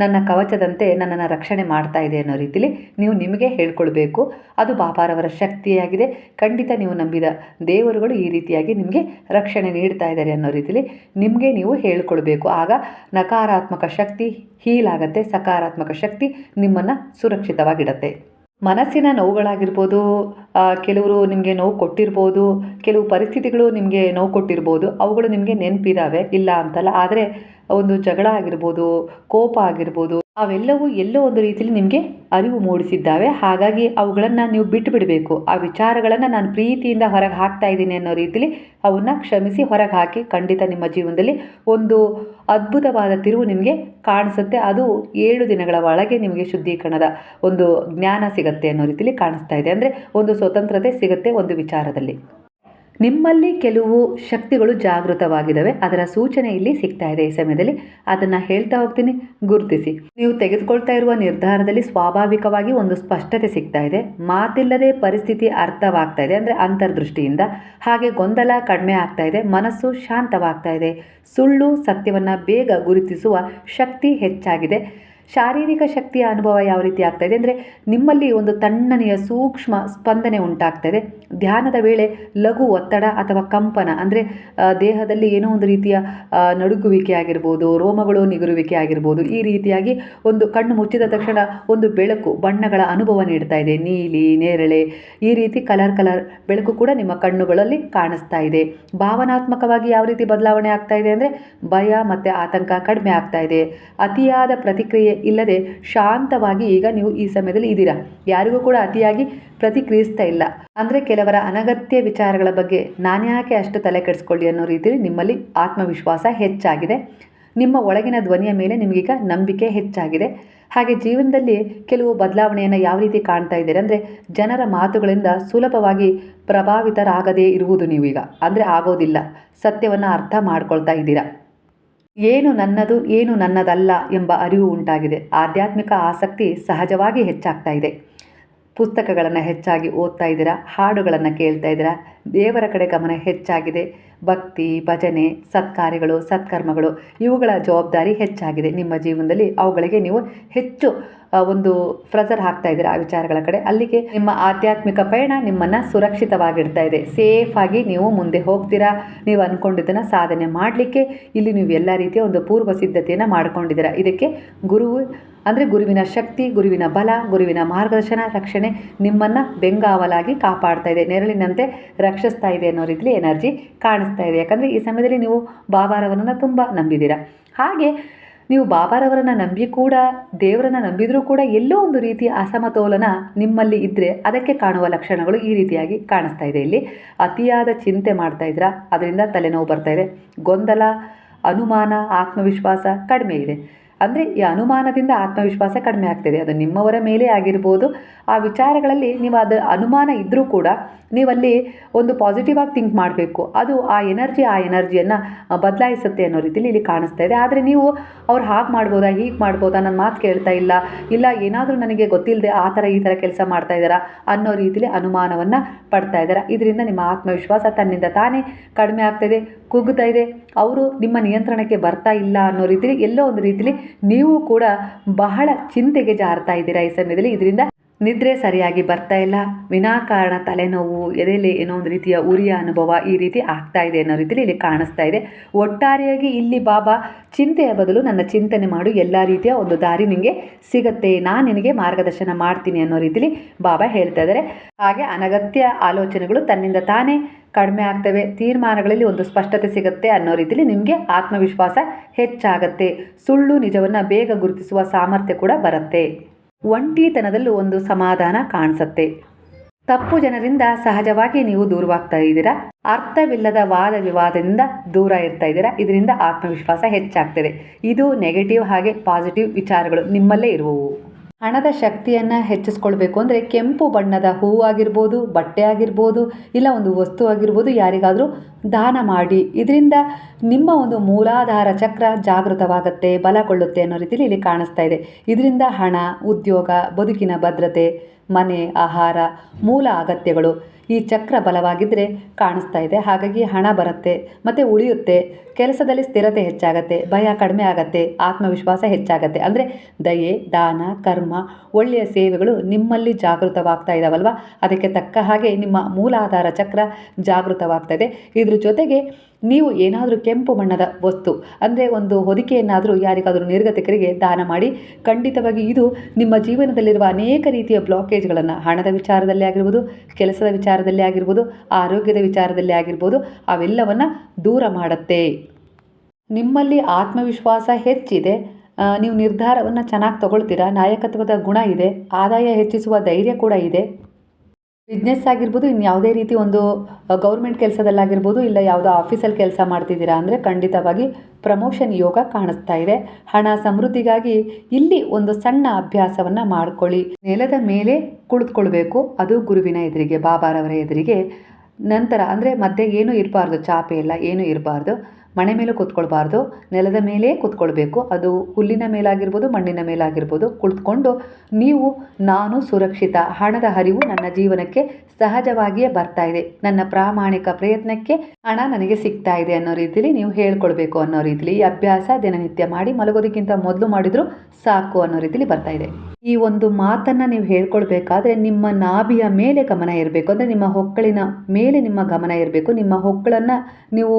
ನನ್ನ ಕವಚದಂತೆ ನನ್ನನ್ನು ರಕ್ಷಣೆ ಮಾಡ್ತಾ ಇದೆ ಅನ್ನೋ ರೀತಿಲಿ ನೀವು ನಿಮಗೆ ಹೇಳ್ಕೊಳ್ಬೇಕು. ಅದು ಬಾಬಾರವರ ಶಕ್ತಿಯಾಗಿದೆ. ಖಂಡಿತ ನೀವು ನಂಬಿದ ದೇವರುಗಳು ಈ ರೀತಿಯಾಗಿ ನಿಮಗೆ ರಕ್ಷಣೆ ನೀಡ್ತಾ ಇದ್ದಾರೆ ಅನ್ನೋ ರೀತಿಲಿ ನಿಮಗೆ ನೀವು ಹೇಳ್ಕೊಳ್ಬೇಕು. ಆಗ ನಕಾರಾತ್ಮಕ ಶಕ್ತಿ ಹೀಲ್ ಆಗುತ್ತೆ, ಸಕಾರಾತ್ಮಕ ಶಕ್ತಿ ನಿಮ್ಮನ್ನು ಸುರಕ್ಷಿತವಾಗಿಡುತ್ತೆ. ಮನಸ್ಸಿನ ನೋವುಗಳಾಗಿರ್ಬೋದು, ಕೆಲವರು ನಿಮಗೆ ನೋವು ಕೊಟ್ಟಿರ್ಬೋದು, ಕೆಲವು ಪರಿಸ್ಥಿತಿಗಳು ನಿಮಗೆ ನೋವು ಕೊಟ್ಟಿರ್ಬೋದು, ಅವುಗಳು ನಿಮಗೆ ನೆನಪಿದ್ದಾವೆ, ಇಲ್ಲ ಅಂತಲ್ಲ. ಆದರೆ ಒಂದು ಜಗಳ ಆಗಿರ್ಬೋದು, ಕೋಪ ಆಗಿರ್ಬೋದು, ಅವೆಲ್ಲವೂ ಎಲ್ಲೋ ಒಂದು ರೀತಿಯಲ್ಲಿ ನಿಮಗೆ ಅರಿವು ಮೂಡಿಸಿದ್ದಾವೆ. ಹಾಗಾಗಿ ಅವುಗಳನ್ನು ನೀವು ಬಿಟ್ಟು ಬಿಡಬೇಕು. ಆ ವಿಚಾರಗಳನ್ನು ನಾನು ಪ್ರೀತಿಯಿಂದ ಹೊರಗೆ ಹಾಕ್ತಾ ಇದ್ದೀನಿ ಅನ್ನೋ ರೀತಿಯಲ್ಲಿ ಅವನ್ನ ಕ್ಷಮಿಸಿ ಹೊರಗೆ ಹಾಕಿ. ಖಂಡಿತ ನಿಮ್ಮ ಜೀವನದಲ್ಲಿ ಒಂದು ಅದ್ಭುತವಾದ ತಿರುವು ನಿಮಗೆ ಕಾಣಿಸುತ್ತೆ. ಅದು 7 ದಿನಗಳ ಒಳಗೆ ನಿಮಗೆ ಶುದ್ಧೀಕರಣದ ಒಂದು ಜ್ಞಾನ ಸಿಗುತ್ತೆ ಅನ್ನೋ ರೀತಿಯಲ್ಲಿ ಕಾಣಿಸ್ತಾ ಇದೆ. ಅಂದರೆ ಒಂದು ಸ್ವತಂತ್ರತೆ ಸಿಗುತ್ತೆ ಒಂದು ವಿಚಾರದಲ್ಲಿ. ನಿಮ್ಮಲ್ಲಿ ಕೆಲವು ಶಕ್ತಿಗಳು ಜಾಗೃತವಾಗಿದ್ದಾವೆ, ಅದರ ಸೂಚನೆ ಇಲ್ಲಿ ಸಿಗ್ತಾ ಇದೆ. ಈ ಸಮಯದಲ್ಲಿ ಅದನ್ನು ಹೇಳ್ತಾ ಹೋಗ್ತೀನಿ, ಗುರುತಿಸಿ. ನೀವು ತೆಗೆದುಕೊಳ್ತಾ ಇರುವ ನಿರ್ಧಾರದಲ್ಲಿ ಸ್ವಾಭಾವಿಕವಾಗಿ ಒಂದು ಸ್ಪಷ್ಟತೆ ಸಿಗ್ತಾ ಇದೆ. ಮಾತಿಲ್ಲದೆ ಪರಿಸ್ಥಿತಿ ಅರ್ಥವಾಗ್ತಾ ಇದೆ, ಅಂದರೆ ಅಂತರ್ದೃಷ್ಟಿಯಿಂದ. ಹಾಗೆ ಗೊಂದಲ ಕಡಿಮೆ ಆಗ್ತಾ ಇದೆ, ಮನಸ್ಸು ಶಾಂತವಾಗ್ತಾ ಇದೆ. ಸುಳ್ಳು ಸತ್ಯವನ್ನು ಬೇಗ ಗುರುತಿಸುವ ಶಕ್ತಿ ಹೆಚ್ಚಾಗಿದೆ. ಶಾರೀರಿಕ ಶಕ್ತಿಯ ಅನುಭವ ಯಾವ ರೀತಿ ಆಗ್ತಾ ಇದೆ ಅಂದರೆ, ನಿಮ್ಮಲ್ಲಿ ಒಂದು ತಣ್ಣನೆಯ ಸೂಕ್ಷ್ಮ ಸ್ಪಂದನೆ ಉಂಟಾಗ್ತಾ ಇದೆ. ಧ್ಯಾನದ ವೇಳೆ ಲಘು ಒತ್ತಡ ಅಥವಾ ಕಂಪನ, ಅಂದರೆ ದೇಹದಲ್ಲಿ ಏನೋ ಒಂದು ರೀತಿಯ ನಡುಗುವಿಕೆ ಆಗಿರ್ಬೋದು, ರೋಮಗಳು ನಿಗುರುವಿಕೆ ಆಗಿರ್ಬೋದು, ಈ ರೀತಿಯಾಗಿ ಒಂದು ಕಣ್ಣು ಮುಚ್ಚಿದ ತಕ್ಷಣ ಒಂದು ಬೆಳಕು, ಬಣ್ಣಗಳ ಅನುಭವ ನೀಡ್ತಾ ಇದೆ. ನೀಲಿ, ನೇರಳೆ, ಈ ರೀತಿ ಕಲರ್ ಬೆಳಕು ಕೂಡ ನಿಮ್ಮ ಕಣ್ಣುಗಳಲ್ಲಿ ಕಾಣಿಸ್ತಾ ಇದೆ. ಭಾವನಾತ್ಮಕವಾಗಿ ಯಾವ ರೀತಿ ಬದಲಾವಣೆ ಆಗ್ತಾ ಇದೆ ಅಂದರೆ, ಭಯ ಮತ್ತು ಆತಂಕ ಕಡಿಮೆ ಆಗ್ತಾ ಇದೆ. ಅತಿಯಾದ ಪ್ರತಿಕ್ರಿಯೆ ಇಲ್ಲದೆ ಶಾಂತವಾಗಿ ಈಗ ನೀವು ಈ ಸಮಯದಲ್ಲಿ ಇದ್ದೀರಾ. ಯಾರಿಗೂ ಕೂಡ ಅತಿಯಾಗಿ ಪ್ರತಿಕ್ರಿಯಿಸ್ತಾ ಇಲ್ಲ. ಅಂದರೆ ಕೆಲವರ ಅನಗತ್ಯ ವಿಚಾರಗಳ ಬಗ್ಗೆ ನಾನ್ಯಾಕೆ ಅಷ್ಟು ತಲೆ ಕೆಡಿಸ್ಕೊಳ್ಳಿ ಅನ್ನೋ ರೀತಿಯಲ್ಲಿ ನಿಮ್ಮಲ್ಲಿ ಆತ್ಮವಿಶ್ವಾಸ ಹೆಚ್ಚಾಗಿದೆ. ನಿಮ್ಮ ಒಳಗಿನ ಧ್ವನಿಯ ಮೇಲೆ ನಿಮಗೀಗ ನಂಬಿಕೆ ಹೆಚ್ಚಾಗಿದೆ. ಹಾಗೆ ಜೀವನದಲ್ಲಿ ಕೆಲವು ಬದಲಾವಣೆಯನ್ನು ಯಾವ ರೀತಿ ಕಾಣ್ತಾ ಇದ್ದೀರಾ ಅಂದರೆ, ಜನರ ಮಾತುಗಳಿಂದ ಸುಲಭವಾಗಿ ಪ್ರಭಾವಿತರಾಗದೇ ಇರುವುದು ನೀವೀಗ, ಅಂದರೆ ಆಗೋದಿಲ್ಲ. ಸತ್ಯವನ್ನು ಅರ್ಥ ಮಾಡ್ಕೊಳ್ತಾ ಇದ್ದೀರಾ. ಏನು ನನ್ನದು, ಏನು ನನ್ನದಲ್ಲ ಎಂಬ ಅರಿವು ಉಂಟಾಗಿದೆ. ಆಧ್ಯಾತ್ಮಿಕ ಆಸಕ್ತಿ ಸಹಜವಾಗಿ ಹೆಚ್ಚಾಗ್ತಾ ಇದೆ. ಪುಸ್ತಕಗಳನ್ನು ಹೆಚ್ಚಾಗಿ ಓದ್ತಾ ಇದ್ದೀರಾ, ಹಾಡುಗಳನ್ನು ಕೇಳ್ತಾ ಇದ್ದೀರಾ, ದೇವರ ಕಡೆ ಗಮನ ಹೆಚ್ಚಾಗಿದೆ. ಭಕ್ತಿ, ಭಜನೆ, ಸತ್ಕಾರ್ಯಗಳು, ಸತ್ಕರ್ಮಗಳು, ಇವುಗಳ ಜವಾಬ್ದಾರಿ ಹೆಚ್ಚಾಗಿದೆ ನಿಮ್ಮ ಜೀವನದಲ್ಲಿ. ಅವುಗಳಿಗೆ ನೀವು ಹೆಚ್ಚು ಒಂದು ಪ್ರೆಸರ್ ಹಾಕ್ತಾ ಇದ್ದೀರಾ ಆ ವಿಚಾರಗಳ ಕಡೆ. ಅಲ್ಲಿಗೆ ನಿಮ್ಮ ಆಧ್ಯಾತ್ಮಿಕ ಪಯಣ ನಿಮ್ಮನ್ನು ಸುರಕ್ಷಿತವಾಗಿಡ್ತಾ ಇದೆ. ಸೇಫಾಗಿ ನೀವು ಮುಂದೆ ಹೋಗ್ತೀರಾ. ನೀವು ಅಂದ್ಕೊಂಡಿದ್ದನ್ನು ಸಾಧನೆ ಮಾಡಲಿಕ್ಕೆ ಇಲ್ಲಿ ನೀವು ಎಲ್ಲ ರೀತಿಯ ಒಂದು ಪೂರ್ವ ಸಿದ್ಧತೆಯನ್ನು ಮಾಡ್ಕೊಂಡಿದ್ದೀರಾ. ಇದಕ್ಕೆ ಗುರುವಿನ ಶಕ್ತಿ, ಗುರುವಿನ ಬಲ, ಗುರುವಿನ ಮಾರ್ಗದರ್ಶನ, ರಕ್ಷಣೆ ನಿಮ್ಮನ್ನು ಬೆಂಗಾವಲಾಗಿ ಕಾಪಾಡ್ತಾ ಇದೆ, ನೆರಳಿನಂತೆ ರಕ್ಷಿಸ್ತಾ ಇದೆ ಅನ್ನೋ ರೀತಿಯಲ್ಲಿ ಎನರ್ಜಿ ಕಾಣಿಸ್ತಾ ಇದೆ. ಯಾಕಂದರೆ ಈ ಸಮಯದಲ್ಲಿ ನೀವು ಬಾಬಾರವರನ್ನು ತುಂಬ ನಂಬಿದ್ದೀರಾ. ಹಾಗೆ ನೀವು ಬಾಬಾರವರನ್ನು ನಂಬಿ ಕೂಡ, ದೇವರನ್ನು ನಂಬಿದರೂ ಕೂಡ ಎಲ್ಲೋ ಒಂದು ರೀತಿಯ ಅಸಮತೋಲನ ನಿಮ್ಮಲ್ಲಿ ಇದ್ದರೆ ಅದಕ್ಕೆ ಕಾಣುವ ಲಕ್ಷಣಗಳು ಈ ರೀತಿಯಾಗಿ ಕಾಣಿಸ್ತಾ ಇದೆ. ಇಲ್ಲಿ ಅತಿಯಾದ ಚಿಂತೆ ಮಾಡ್ತಾ ಇದ್ದೀರಾ, ಅದರಿಂದ ತಲೆನೋವು ಬರ್ತಾ ಇದೆ. ಗೊಂದಲ, ಅನುಮಾನ, ಆತ್ಮವಿಶ್ವಾಸ ಕಡಿಮೆ ಇದೆ. ಅಂದರೆ ಈ ಅನುಮಾನದಿಂದ ಆತ್ಮವಿಶ್ವಾಸ ಕಡಿಮೆ ಆಗ್ತಿದೆ. ಅದು ನಿಮ್ಮವರ ಮೇಲೆ ಆಗಿರ್ಬೋದು. ಆ ವಿಚಾರಗಳಲ್ಲಿ ನೀವು ಅದು ಅನುಮಾನ ಇದ್ದರೂ ಕೂಡ ನೀವಲ್ಲಿ ಒಂದು ಪಾಸಿಟಿವ್ ಆಗಿ ಥಿಂಕ್ ಮಾಡಬೇಕು. ಅದು ಆ ಎನರ್ಜಿಯನ್ನು ಬದಲಾಯಿಸುತ್ತೆ ಅನ್ನೋ ರೀತಿಯಲ್ಲಿ ಇಲ್ಲಿ ಕಾಣಿಸ್ತಾ ಇದೆ. ಆದರೆ ನೀವು ಅವ್ರು ಹಾಗೆ ಮಾಡ್ಬೋದಾ, ಹೀಗೆ ಮಾಡ್ಬೋದಾ, ನನ್ನ ಮಾತು ಕೇಳ್ತಾ ಇಲ್ಲ ಏನಾದರೂ ನನಗೆ ಗೊತ್ತಿಲ್ಲದೆ ಆ ಥರ ಈ ಥರ ಕೆಲಸ ಮಾಡ್ತಾ ಇದ್ದಾರಾ ಅನ್ನೋ ರೀತಿಯಲ್ಲಿ ಅನುಮಾನವನ್ನು ಪಡ್ತಾ ಇದ್ದಾರೆ. ಇದರಿಂದ ನಿಮ್ಮ ಆತ್ಮವಿಶ್ವಾಸ ತನ್ನಿಂದ ತಾನೇ ಕಡಿಮೆ ಆಗ್ತಾಯಿದೆ, ಕುಗ್ತಾ ಇದೆ. ಅವರು ನಿಮ್ಮ ನಿಯಂತ್ರಣಕ್ಕೆ ಬರ್ತಾ ಇಲ್ಲ ಅನ್ನೋ ರೀತಿಯಲ್ಲಿ ಎಲ್ಲೋ ಒಂದು ರೀತಿಯಲ್ಲಿ ನೀವು ಕೂಡ ಬಹಳ ಚಿಂತೆಗೆ ಜಾರ್ತಾ ಇದ್ದೀರಾ ಈ ಸಮಯದಲ್ಲಿ. ಇದರಿಂದ ನಿದ್ರೆ ಸರಿಯಾಗಿ ಬರ್ತಾ ಇಲ್ಲ, ವಿನಾಕಾರಣ ತಲೆನೋವು, ಎದೆಯಲ್ಲಿ ಏನೋ ಒಂದು ರೀತಿಯ ಉರಿಯ ಅನುಭವ ಈ ರೀತಿ ಆಗ್ತಾ ಇದೆ ಅನ್ನೋ ರೀತಿಯಲ್ಲಿ ಇಲ್ಲಿ ಕಾಣಿಸ್ತಾ ಇದೆ. ಒಟ್ಟಾರೆಯಾಗಿ ಇಲ್ಲಿ ಬಾಬಾ ಚಿಂತೆಯ ಬದಲು ನನ್ನ ಚಿಂತನೆ ಮಾಡು, ಎಲ್ಲ ರೀತಿಯ ಒಂದು ದಾರಿ ನಿನಗೆ ಸಿಗುತ್ತೆ, ನಾನು ನಿನಗೆ ಮಾರ್ಗದರ್ಶನ ಮಾಡ್ತೀನಿ ಅನ್ನೋ ರೀತಿಯಲ್ಲಿ ಬಾಬಾ ಹೇಳ್ತಾ ಇದ್ದಾರೆ. ಹಾಗೆ ಅನಗತ್ಯ ಆಲೋಚನೆಗಳು ತನ್ನಿಂದ ತಾನೇ ಕಡಿಮೆ ಆಗ್ತವೆ, ತೀರ್ಮಾನಗಳಲ್ಲಿ ಒಂದು ಸ್ಪಷ್ಟತೆ ಸಿಗುತ್ತೆ ಅನ್ನೋ ರೀತಿಯಲ್ಲಿ ನಿಮಗೆ ಆತ್ಮವಿಶ್ವಾಸ ಹೆಚ್ಚಾಗತ್ತೆ. ಸುಳ್ಳು ನಿಜವನ್ನು ಬೇಗ ಗುರುತಿಸುವ ಸಾಮರ್ಥ್ಯ ಕೂಡ ಬರುತ್ತೆ. ಒಂಟಿತನದಲ್ಲೂ ಒಂದು ಸಮಾಧಾನ ಕಾಣಿಸುತ್ತೆ. ತಪ್ಪು ಜನರಿಂದ ಸಹಜವಾಗಿ ನೀವು ದೂರವಾಗ್ತಾ ಇದ್ದೀರಾ. ಅರ್ಥವಿಲ್ಲದ ವಾದ ವಿವಾದದಿಂದ ದೂರ ಇರ್ತಾ ಇದ್ದೀರಾ. ಇದರಿಂದ ಆತ್ಮವಿಶ್ವಾಸ ಹೆಚ್ಚಾಗ್ತದೆ. ಇದು ನೆಗೆಟಿವ್ ಹಾಗೆ ಪಾಸಿಟಿವ್ ವಿಚಾರಗಳು ನಿಮ್ಮಲ್ಲೇ ಇರುವವು. ಹಣದ ಶಕ್ತಿಯನ್ನು ಹೆಚ್ಚಿಸ್ಕೊಳ್ಬೇಕು ಅಂದರೆ ಕೆಂಪು ಬಣ್ಣದ ಹೂವು ಆಗಿರ್ಬೋದು, ಬಟ್ಟೆ ಆಗಿರ್ಬೋದು, ಇಲ್ಲ ಒಂದು ವಸ್ತು ಆಗಿರ್ಬೋದು, ಯಾರಿಗಾದರೂ ದಾನ ಮಾಡಿ. ಇದರಿಂದ ನಿಮ್ಮ ಒಂದು ಮೂಲಾಧಾರ ಚಕ್ರ ಜಾಗೃತವಾಗುತ್ತೆ, ಬಲಗೊಳ್ಳುತ್ತೆ ಅನ್ನೋ ರೀತಿಯಲ್ಲಿ ಇಲ್ಲಿ ಕಾಣಿಸ್ತಾ ಇದೆ. ಇದರಿಂದ ಹಣ, ಉದ್ಯೋಗ, ಬದುಕಿನ ಭದ್ರತೆ, ಮನೆ, ಆಹಾರ, ಮೂಲ ಅಗತ್ಯಗಳು ಈ ಚಕ್ರ ಬಲವಾಗಿದ್ದರೆ ಕಾಣಿಸ್ತಾ ಇದೆ. ಹಾಗಾಗಿ ಹಣ ಬರುತ್ತೆ ಮತ್ತು ಉಳಿಯುತ್ತೆ. ಕೆಲಸದಲ್ಲಿ ಸ್ಥಿರತೆ ಹೆಚ್ಚಾಗತ್ತೆ, ಭಯ ಕಡಿಮೆ ಆಗತ್ತೆ, ಆತ್ಮವಿಶ್ವಾಸ ಹೆಚ್ಚಾಗತ್ತೆ. ಅಂದರೆ ದಯೆ, ದಾನ, ಕರ್ಮ, ಒಳ್ಳೆಯ ಸೇವೆಗಳು ನಿಮ್ಮಲ್ಲಿ ಜಾಗೃತವಾಗ್ತಾ ಇದ್ದಾವಲ್ವ, ಅದಕ್ಕೆ ತಕ್ಕ ಹಾಗೆ ನಿಮ್ಮ ಮೂಲಾಧಾರ ಚಕ್ರ ಜಾಗೃತವಾಗ್ತಾ ಇದೆ. ಇದ್ರ ಜೊತೆಗೆ ನೀವು ಏನಾದರೂ ಕೆಂಪು ಬಣ್ಣದ ವಸ್ತು ಅಂದರೆ ಒಂದು ಹೊದಿಕೆಯನ್ನಾದರೂ ಯಾರಿಗಾದರೂ ನಿರ್ಗತಿಕರಿಗೆ ದಾನ ಮಾಡಿ. ಖಂಡಿತವಾಗಿ ಇದು ನಿಮ್ಮ ಜೀವನದಲ್ಲಿರುವ ಅನೇಕ ರೀತಿಯ ಬ್ಲಾಕೇಜ್ಗಳನ್ನು, ಹಣದ ವಿಚಾರದಲ್ಲಿ ಆಗಿರ್ಬೋದು, ಕೆಲಸದ ವಿಚಾರದಲ್ಲಿ ಆಗಿರ್ಬೋದು, ಆರೋಗ್ಯದ ವಿಚಾರದಲ್ಲಿ ಆಗಿರ್ಬೋದು, ಅವೆಲ್ಲವನ್ನು ದೂರ ಮಾಡುತ್ತೆ. ನಿಮ್ಮಲ್ಲಿ ಆತ್ಮವಿಶ್ವಾಸ ಹೆಚ್ಚಿದೆ, ನೀವು ನಿರ್ಧಾರವನ್ನು ಚೆನ್ನಾಗಿ ತಗೊಳ್ತೀರಾ, ನಾಯಕತ್ವದ ಗುಣ ಇದೆ, ಆದಾಯ ಹೆಚ್ಚಿಸುವ ಧೈರ್ಯ ಕೂಡ ಇದೆ. ಬಿಸ್ನೆಸ್ ಆಗಿರ್ಬೋದು, ಇನ್ನು ಯಾವುದೇ ರೀತಿ ಒಂದು ಗೌರ್ಮೆಂಟ್ ಕೆಲಸದಲ್ಲಾಗಿರ್ಬೋದು, ಇಲ್ಲ ಯಾವುದೋ ಆಫೀಸಲ್ಲಿ ಕೆಲಸ ಮಾಡ್ತಿದ್ದೀರಾ ಅಂದರೆ ಖಂಡಿತವಾಗಿ ಪ್ರಮೋಷನ್ ಯೋಗ ಕಾಣಿಸ್ತಾ ಇದೆ. ಹಣ ಸಮೃದ್ಧಿಗಾಗಿ ಇಲ್ಲಿ ಒಂದು ಸಣ್ಣ ಅಭ್ಯಾಸವನ್ನು ಮಾಡ್ಕೊಳ್ಳಿ. ನೆಲದ ಮೇಲೆ ಕುಳಿತುಕೊಳ್ಬೇಕು, ಅದು ಗುರುವಿನ ಎದುರಿಗೆ, ಬಾಬಾರವರ ಎದುರಿಗೆ. ನಂತರ ಅಂದರೆ ಮಧ್ಯೆ ಏನೂ ಇರಬಾರ್ದು, ಚಾಪೆ ಎಲ್ಲ ಏನೂ ಇರಬಾರ್ದು. ಮಣೆ ಮೇಲೆ ಕೂತ್ಕೊಳ್ಬಾರ್ದು, ನೆಲದ ಮೇಲೆ ಕೂತ್ಕೊಳ್ಬೇಕು. ಅದು ಹುಲ್ಲಿನ ಮೇಲಾಗಿರ್ಬೋದು, ಮಣ್ಣಿನ ಮೇಲಾಗಿರ್ಬೋದು. ಕುಳಿತುಕೊಂಡು ನೀವು ನಾನು ಸುರಕ್ಷಿತ, ಹಣದ ಹರಿವು ನನ್ನ ಜೀವನಕ್ಕೆ ಸಹಜವಾಗಿಯೇ ಬರ್ತಾ ಇದೆ, ನನ್ನ ಪ್ರಾಮಾಣಿಕ ಪ್ರಯತ್ನಕ್ಕೆ ಹಣ ನನಗೆ ಸಿಗ್ತಾ ಇದೆ ಅನ್ನೋ ರೀತಿಯಲ್ಲಿ ನೀವು ಹೇಳ್ಕೊಳ್ಬೇಕು ಅನ್ನೋ ರೀತಿಯಲ್ಲಿ ಈ ಅಭ್ಯಾಸ ದಿನನಿತ್ಯ ಮಾಡಿ. ಮಲಗೋದಕ್ಕಿಂತ ಮೊದಲು ಮಾಡಿದರೂ ಸಾಕು ಅನ್ನೋ ರೀತಿಯಲ್ಲಿ ಬರ್ತಾ ಇದೆ. ಈ ಒಂದು ಮಾತನ್ನು ನೀವು ಹೇಳ್ಕೊಳ್ಬೇಕಾದ್ರೆ ನಿಮ್ಮ ನಾಭಿಯ ಮೇಲೆ ಗಮನ ಇರಬೇಕು. ಅಂದರೆ ನಿಮ್ಮ ಹೊಕ್ಕಳಿನ ಮೇಲೆ ನಿಮ್ಮ ಗಮನ ಇರಬೇಕು. ನಿಮ್ಮ ಹೊಕ್ಕಳನ್ನು ನೀವು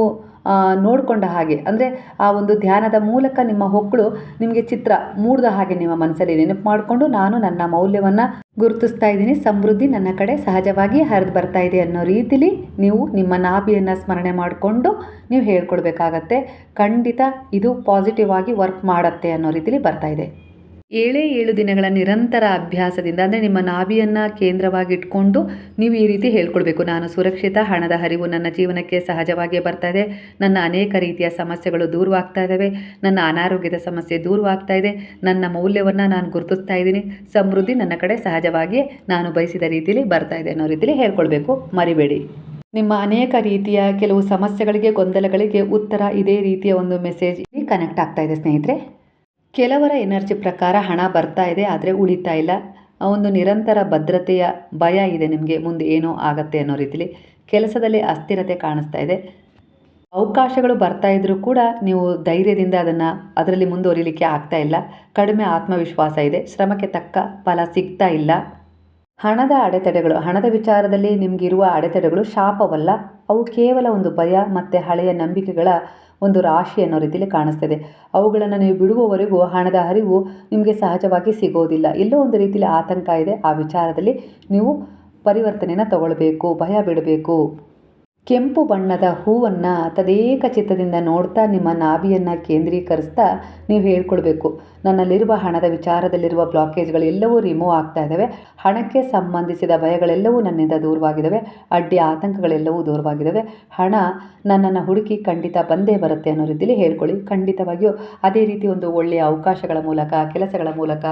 ನೋಡಿಕೊಂಡ ಹಾಗೆ, ಅಂದರೆ ಆ ಒಂದು ಧ್ಯಾನದ ಮೂಲಕ ನಿಮ್ಮ ಹೊಕ್ಕಳು ನಿಮಗೆ ಚಿತ್ರ ಮೂಡಿದ ಹಾಗೆ ನಿಮ್ಮ ಮನಸ್ಸಲ್ಲಿ ನೆನಪು ಮಾಡಿಕೊಂಡು, ನಾನು ನನ್ನ ಮೌಲ್ಯವನ್ನು ಗುರುತಿಸ್ತಾ ಇದ್ದೀನಿ, ಸಮೃದ್ಧಿ ನನ್ನ ಕಡೆ ಸಹಜವಾಗಿ ಹರಿದು ಬರ್ತಾ ಇದೆ ಅನ್ನೋ ರೀತಿಲಿ ನೀವು ನಿಮ್ಮ ನಾಭಿಯನ್ನು ಸ್ಮರಣೆ ಮಾಡಿಕೊಂಡು ನೀವು ಹೇಳ್ಕೊಳ್ಬೇಕಾಗತ್ತೆ. ಖಂಡಿತ ಇದು ಪಾಸಿಟಿವ್ ಆಗಿ ವರ್ಕ್ ಮಾಡುತ್ತೆ ಅನ್ನೋ ರೀತಿಲಿ ಬರ್ತಾ ಇದೆ. 7 ದಿನಗಳ ನಿರಂತರ ಅಭ್ಯಾಸದಿಂದ, ಅಂದರೆ ನಿಮ್ಮ ನಾಭಿಯನ್ನು ಕೇಂದ್ರವಾಗಿ ಇಟ್ಕೊಂಡು ನೀವು ಈ ರೀತಿ ಹೇಳ್ಕೊಳ್ಬೇಕು. ನಾನು ಸುರಕ್ಷಿತ, ಹಣದ ಹರಿವು ನನ್ನ ಜೀವನಕ್ಕೆ ಸಹಜವಾಗಿ ಬರ್ತಾ ಇದೆ, ನನ್ನ ಅನೇಕ ರೀತಿಯ ಸಮಸ್ಯೆಗಳು ದೂರವಾಗ್ತಾ ಇದ್ದಾವೆ, ನನ್ನ ಅನಾರೋಗ್ಯದ ಸಮಸ್ಯೆ ದೂರವಾಗ್ತಾ ಇದೆ, ನನ್ನ ಮೌಲ್ಯವನ್ನು ನಾನು ಗುರುತಿಸ್ತಾ ಇದ್ದೀನಿ, ಸಮೃದ್ಧಿ ನನ್ನ ಕಡೆ ಸಹಜವಾಗಿ ನಾನು ಬಯಸಿದ ರೀತಿಯಲ್ಲಿ ಬರ್ತಾ ಇದೆ ಅನ್ನೋ ರೀತಿಯಲ್ಲಿ ಹೇಳ್ಕೊಳ್ಬೇಕು. ಮರಿಬೇಡಿ. ನಿಮ್ಮ ಅನೇಕ ರೀತಿಯ ಕೆಲವು ಸಮಸ್ಯೆಗಳಿಗೆ, ಗೊಂದಲಗಳಿಗೆ ಉತ್ತರ ಇದೇ ರೀತಿಯ ಒಂದು ಮೆಸೇಜ್ ಕನೆಕ್ಟ್ ಆಗ್ತಾ ಇದೆ ಸ್ನೇಹಿತರೆ. ಕೆಲವರ ಎನರ್ಜಿ ಪ್ರಕಾರ ಹಣ ಬರ್ತಾ ಇದೆ, ಆದರೆ ಉಳಿತಾ ಇಲ್ಲ. ಒಂದು ನಿರಂತರ ಭದ್ರತೆಯ ಭಯ ಇದೆ ನಿಮಗೆ, ಮುಂದೆ ಏನೋ ಆಗತ್ತೆ ಅನ್ನೋ ರೀತಿಲಿ. ಕೆಲಸದಲ್ಲಿ ಅಸ್ಥಿರತೆ ಕಾಣಿಸ್ತಾ ಇದೆ. ಅವಕಾಶಗಳು ಬರ್ತಾ ಇದ್ದರೂ ಕೂಡ ನೀವು ಧೈರ್ಯದಿಂದ ಅದರಲ್ಲಿ ಮುಂದುವರಿಲಿಕ್ಕೆ ಆಗ್ತಾ ಇಲ್ಲ. ಕಡಿಮೆ ಆತ್ಮವಿಶ್ವಾಸ ಇದೆ, ಶ್ರಮಕ್ಕೆ ತಕ್ಕ ಫಲ ಸಿಗ್ತಾ ಇಲ್ಲ. ಹಣದ ಅಡೆತಡೆಗಳು, ಹಣದ ವಿಚಾರದಲ್ಲಿ ನಿಮಗಿರುವ ಅಡೆತಡೆಗಳು ಶಾಪವಲ್ಲ, ಅವು ಕೇವಲ ಒಂದು ಭಯ ಮತ್ತು ಹಳೆಯ ನಂಬಿಕೆಗಳ ಒಂದು ರಾಶಿ ಅನ್ನೋ ರೀತಿಯಲ್ಲಿ ಕಾಣಿಸ್ತಿದೆ. ಅವುಗಳನ್ನು ನೀವು ಬಿಡುವವರೆಗೂ ಹಣದ ಹರಿವು ನಿಮಗೆ ಸಹಜವಾಗಿ ಸಿಗೋದಿಲ್ಲ. ಎಲ್ಲೋ ಒಂದು ರೀತಿಯಲ್ಲಿ ಆತಂಕ ಇದೆ. ಆ ವಿಚಾರದಲ್ಲಿ ನೀವು ಪರಿವರ್ತನೆಯನ್ನು ತಗೊಳ್ಬೇಕು, ಭಯ ಬಿಡಬೇಕು. ಕೆಂಪು ಬಣ್ಣದ ಹೂವನ್ನು ತದೇಕ ಚಿತ್ತದಿಂದ ನೋಡ್ತಾ ನಿಮ್ಮ ನಾಭಿಯನ್ನು ಕೇಂದ್ರೀಕರಿಸ್ತಾ ನೀವು ಹೇಳ್ಕೊಳ್ಬೇಕು, ನನ್ನಲ್ಲಿರುವ ಹಣದ ವಿಚಾರದಲ್ಲಿರುವ ಬ್ಲಾಕೇಜ್ಗಳು ಎಲ್ಲವೂ ರಿಮೂವ್ ಆಗ್ತಾ ಇದ್ದಾವೆ, ಹಣಕ್ಕೆ ಸಂಬಂಧಿಸಿದ ಭಯಗಳೆಲ್ಲವೂ ನನ್ನಿಂದ ದೂರವಾಗಿದ್ದಾವೆ, ಅಡ್ಡಿ ಆತಂಕಗಳೆಲ್ಲವೂ ದೂರವಾಗಿದ್ದಾವೆ, ಹಣ ನನ್ನನ್ನು ಹುಡುಕಿ ಖಂಡಿತ ಬಂದೇ ಬರುತ್ತೆ ಅನ್ನೋ ರೀತಿಯಲ್ಲಿ ಹೇಳ್ಕೊಳ್ಳಿ. ಖಂಡಿತವಾಗಿಯೂ ಅದೇ ರೀತಿ ಒಂದು ಒಳ್ಳೆಯ ಅವಕಾಶಗಳ ಮೂಲಕ, ಕೆಲಸಗಳ ಮೂಲಕ,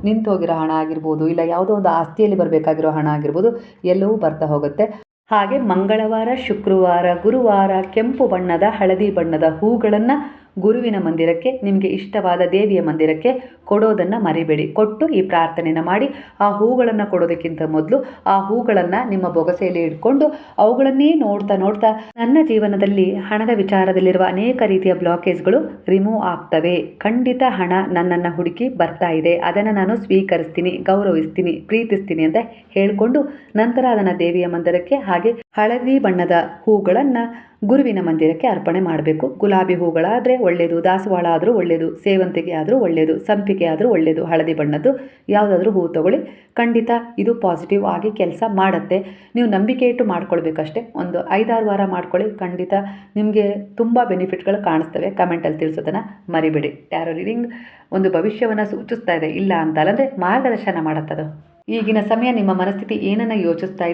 ನಿಂತೋಗಿರೋ ಹಣ ಆಗಿರ್ಬೋದು, ಇಲ್ಲ ಯಾವುದೋ ಒಂದು ಆಸ್ತಿಯಲ್ಲಿ ಬರಬೇಕಾಗಿರೋ ಹಣ ಆಗಿರ್ಬೋದು, ಎಲ್ಲವೂ ಬರ್ತಾ ಹೋಗುತ್ತೆ. ಹಾಗೆ ಮಂಗಳವಾರ, ಶುಕ್ರವಾರ, ಗುರುವಾರ ಕೆಂಪು ಬಣ್ಣದ, ಹಳದಿ ಬಣ್ಣದ ಹೂಗಳನ್ನು ಗುರುವಿನ ಮಂದಿರಕ್ಕೆ, ನಿಮಗೆ ಇಷ್ಟವಾದ ದೇವಿಯ ಮಂದಿರಕ್ಕೆ ಕೊಡೋದನ್ನು ಮರಿಬೇಡಿ. ಕೊಟ್ಟು ಈ ಪ್ರಾರ್ಥನೆಯನ್ನು ಮಾಡಿ, ಆ ಹೂಗಳನ್ನು ಕೊಡೋದಕ್ಕಿಂತ ಮೊದಲು ಆ ಹೂಗಳನ್ನು ನಿಮ್ಮ ಬೊಗಸೆಯಲ್ಲಿ ಇಟ್ಕೊಂಡು ಅವುಗಳನ್ನೇ ನೋಡ್ತಾ ನೋಡ್ತಾ ನನ್ನ ಜೀವನದಲ್ಲಿ ಹಣದ ವಿಚಾರದಲ್ಲಿರುವ ಅನೇಕ ರೀತಿಯ ಬ್ಲಾಕೇಜ್ಗಳು ರಿಮೂವ್ ಆಗ್ತವೆ, ಖಂಡಿತ ಹಣ ನನ್ನನ್ನು ಹುಡುಕಿ ಬರ್ತಾ ಇದೆ, ಅದನ್ನು ನಾನು ಸ್ವೀಕರಿಸ್ತೀನಿ, ಗೌರವಿಸ್ತೀನಿ, ಪ್ರೀತಿಸ್ತೀನಿ ಅಂತ ಹೇಳಿಕೊಂಡು ನಂತರ ಅದನ್ನು ದೇವಿಯ ಮಂದಿರಕ್ಕೆ, ಹಾಗೆ ಹಳದಿ ಬಣ್ಣದ ಹೂಗಳನ್ನು ಗುರುವಿನ ಮಂದಿರಕ್ಕೆ ಅರ್ಪಣೆ ಮಾಡಬೇಕು. ಗುಲಾಬಿ ಹೂಗಳಾದರೆ ಒಳ್ಳೆಯದು, ದಾಸವಾಳ ಆದರೂ ಒಳ್ಳೆಯದು, ಸೇವಂತಿಗೆ ಆದರೂ ಒಳ್ಳೆಯದು, ಸಂಪಿಗೆ ಆದರೂ ಒಳ್ಳೆಯದು, ಹಳದಿ ಬಣ್ಣದ್ದು ಯಾವುದಾದ್ರೂ ಹೂ ತೊಗೊಳ್ಳಿ. ಖಂಡಿತ ಇದು ಪಾಸಿಟಿವ್ ಆಗಿ ಕೆಲಸ ಮಾಡುತ್ತೆ. ನೀವು ನಂಬಿಕೆ ಇಟ್ಟು ಮಾಡ್ಕೊಳ್ಬೇಕಷ್ಟೇ. ಒಂದು 5-6 ವಾರ ಮಾಡ್ಕೊಳ್ಳಿ, ಖಂಡಿತ ನಿಮಗೆ ತುಂಬ ಬೆನಿಫಿಟ್ಗಳು ಕಾಣಿಸ್ತವೆ. ಕಮೆಂಟಲ್ಲಿ ತಿಳಿಸೋದನ್ನು ಮರಿಬೇಡಿ. ಟ್ಯಾರೋ ರೀಡಿಂಗ್ ಒಂದು ಭವಿಷ್ಯವನ್ನು ಸೂಚಿಸ್ತಾ ಇದೆ, ಇಲ್ಲ ಅಂತಲ್ಲ, ಅಂದರೆ ಮಾರ್ಗದರ್ಶನ ಮಾಡುತ್ತದು. ಈಗಿನ ಸಮಯ ನಿಮ್ಮ ಮನಸ್ಥಿತಿ ಏನನ್ನು ಯೋಚಿಸ್ತಾ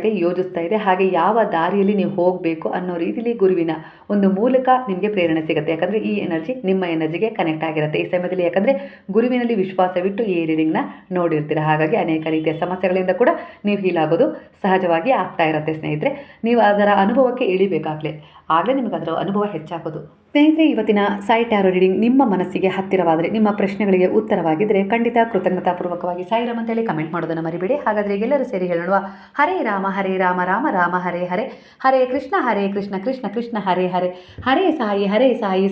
ಇದೆ, ಹಾಗೆ ಯಾವ ದಾರಿಯಲ್ಲಿ ನೀವು ಹೋಗಬೇಕು ಅನ್ನೋ ರೀತಿಯಲ್ಲಿ ಗುರುವಿನ ಒಂದು ಮೂಲಕ ನಿಮಗೆ ಪ್ರೇರಣೆ ಸಿಗುತ್ತೆ. ಯಾಕಂದರೆ ಈ ಎನರ್ಜಿ ನಿಮ್ಮ ಎನರ್ಜಿಗೆ ಕನೆಕ್ಟ್ ಆಗಿರುತ್ತೆ ಈ ಸಮಯದಲ್ಲಿ. ಯಾಕಂದರೆ ಗುರುವಿನಲ್ಲಿ ವಿಶ್ವಾಸವಿಟ್ಟು ಈ ರೀಡಿಂಗ್ನ ನೋಡಿರ್ತೀರ. ಹಾಗಾಗಿ ಅನೇಕ ರೀತಿಯ ಸಮಸ್ಯೆಗಳಿಂದ ಕೂಡ ನೀವು ಹೀಲ್ ಆಗೋದು ಸಹಜವಾಗಿ ಆಗ್ತಾ ಇರುತ್ತೆ ಸ್ನೇಹಿತರೆ. ನೀವು ಅದರ ಅನುಭವಕ್ಕೆ ಇಳಿಬೇಕಾಗಲೇ ನಿಮಗೆ ಅದರ ಅನುಭವ ಹೆಚ್ಚಾಗೋದು. ಸ್ನೇಹಿತರೆ, ಇವತ್ತಿನ ಸಾಯಿ ಟ್ಯಾರೋ ರೀಡಿಂಗ್ ನಿಮ್ಮ ಮನಸ್ಸಿಗೆ ಹತ್ತಿರವಾದರೆ, ನಿಮ್ಮ ಪ್ರಶ್ನೆಗಳಿಗೆ ಉತ್ತರವಾಗಿದ್ದರೆ ಖಂಡಿತ ಕೃತಜ್ಞತಾಪೂರ್ವಕವಾಗಿ ಸಾಯಿರಾಮ್ ಅಂತೇಳಿ ಕಮೆಂಟ್ ಮಾಡೋದನ್ನು ಮರಿಬೇಡಿ. ಹಾಗಾದರೆ ಎಲ್ಲರೂ ಸೇರಿ ಹೇಳೋಣ, ಹರೇ ರಾಮ ರಾಮ ರಾಮ ಹರೇ ಹರೇ, ಹರೇ ಕೃಷ್ಣ ಕೃಷ್ಣ ಕೃಷ್ಣ ಹರೇ ಹರೇ, ಹರೇ ಸಾಯಿ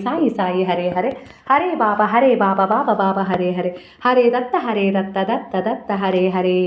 ಸಾಯಿ ಸಾಯಿ ಹರೇ ಹರೇ, ಹರೇ ಬಾಬಾ ಬಾಬಾ ಬಾಬಾ ಹರೇ ಹರೇ, ಹರೇ ದತ್ತ ದತ್ತ ದತ್ತ ಹರೇ ಹರೇ.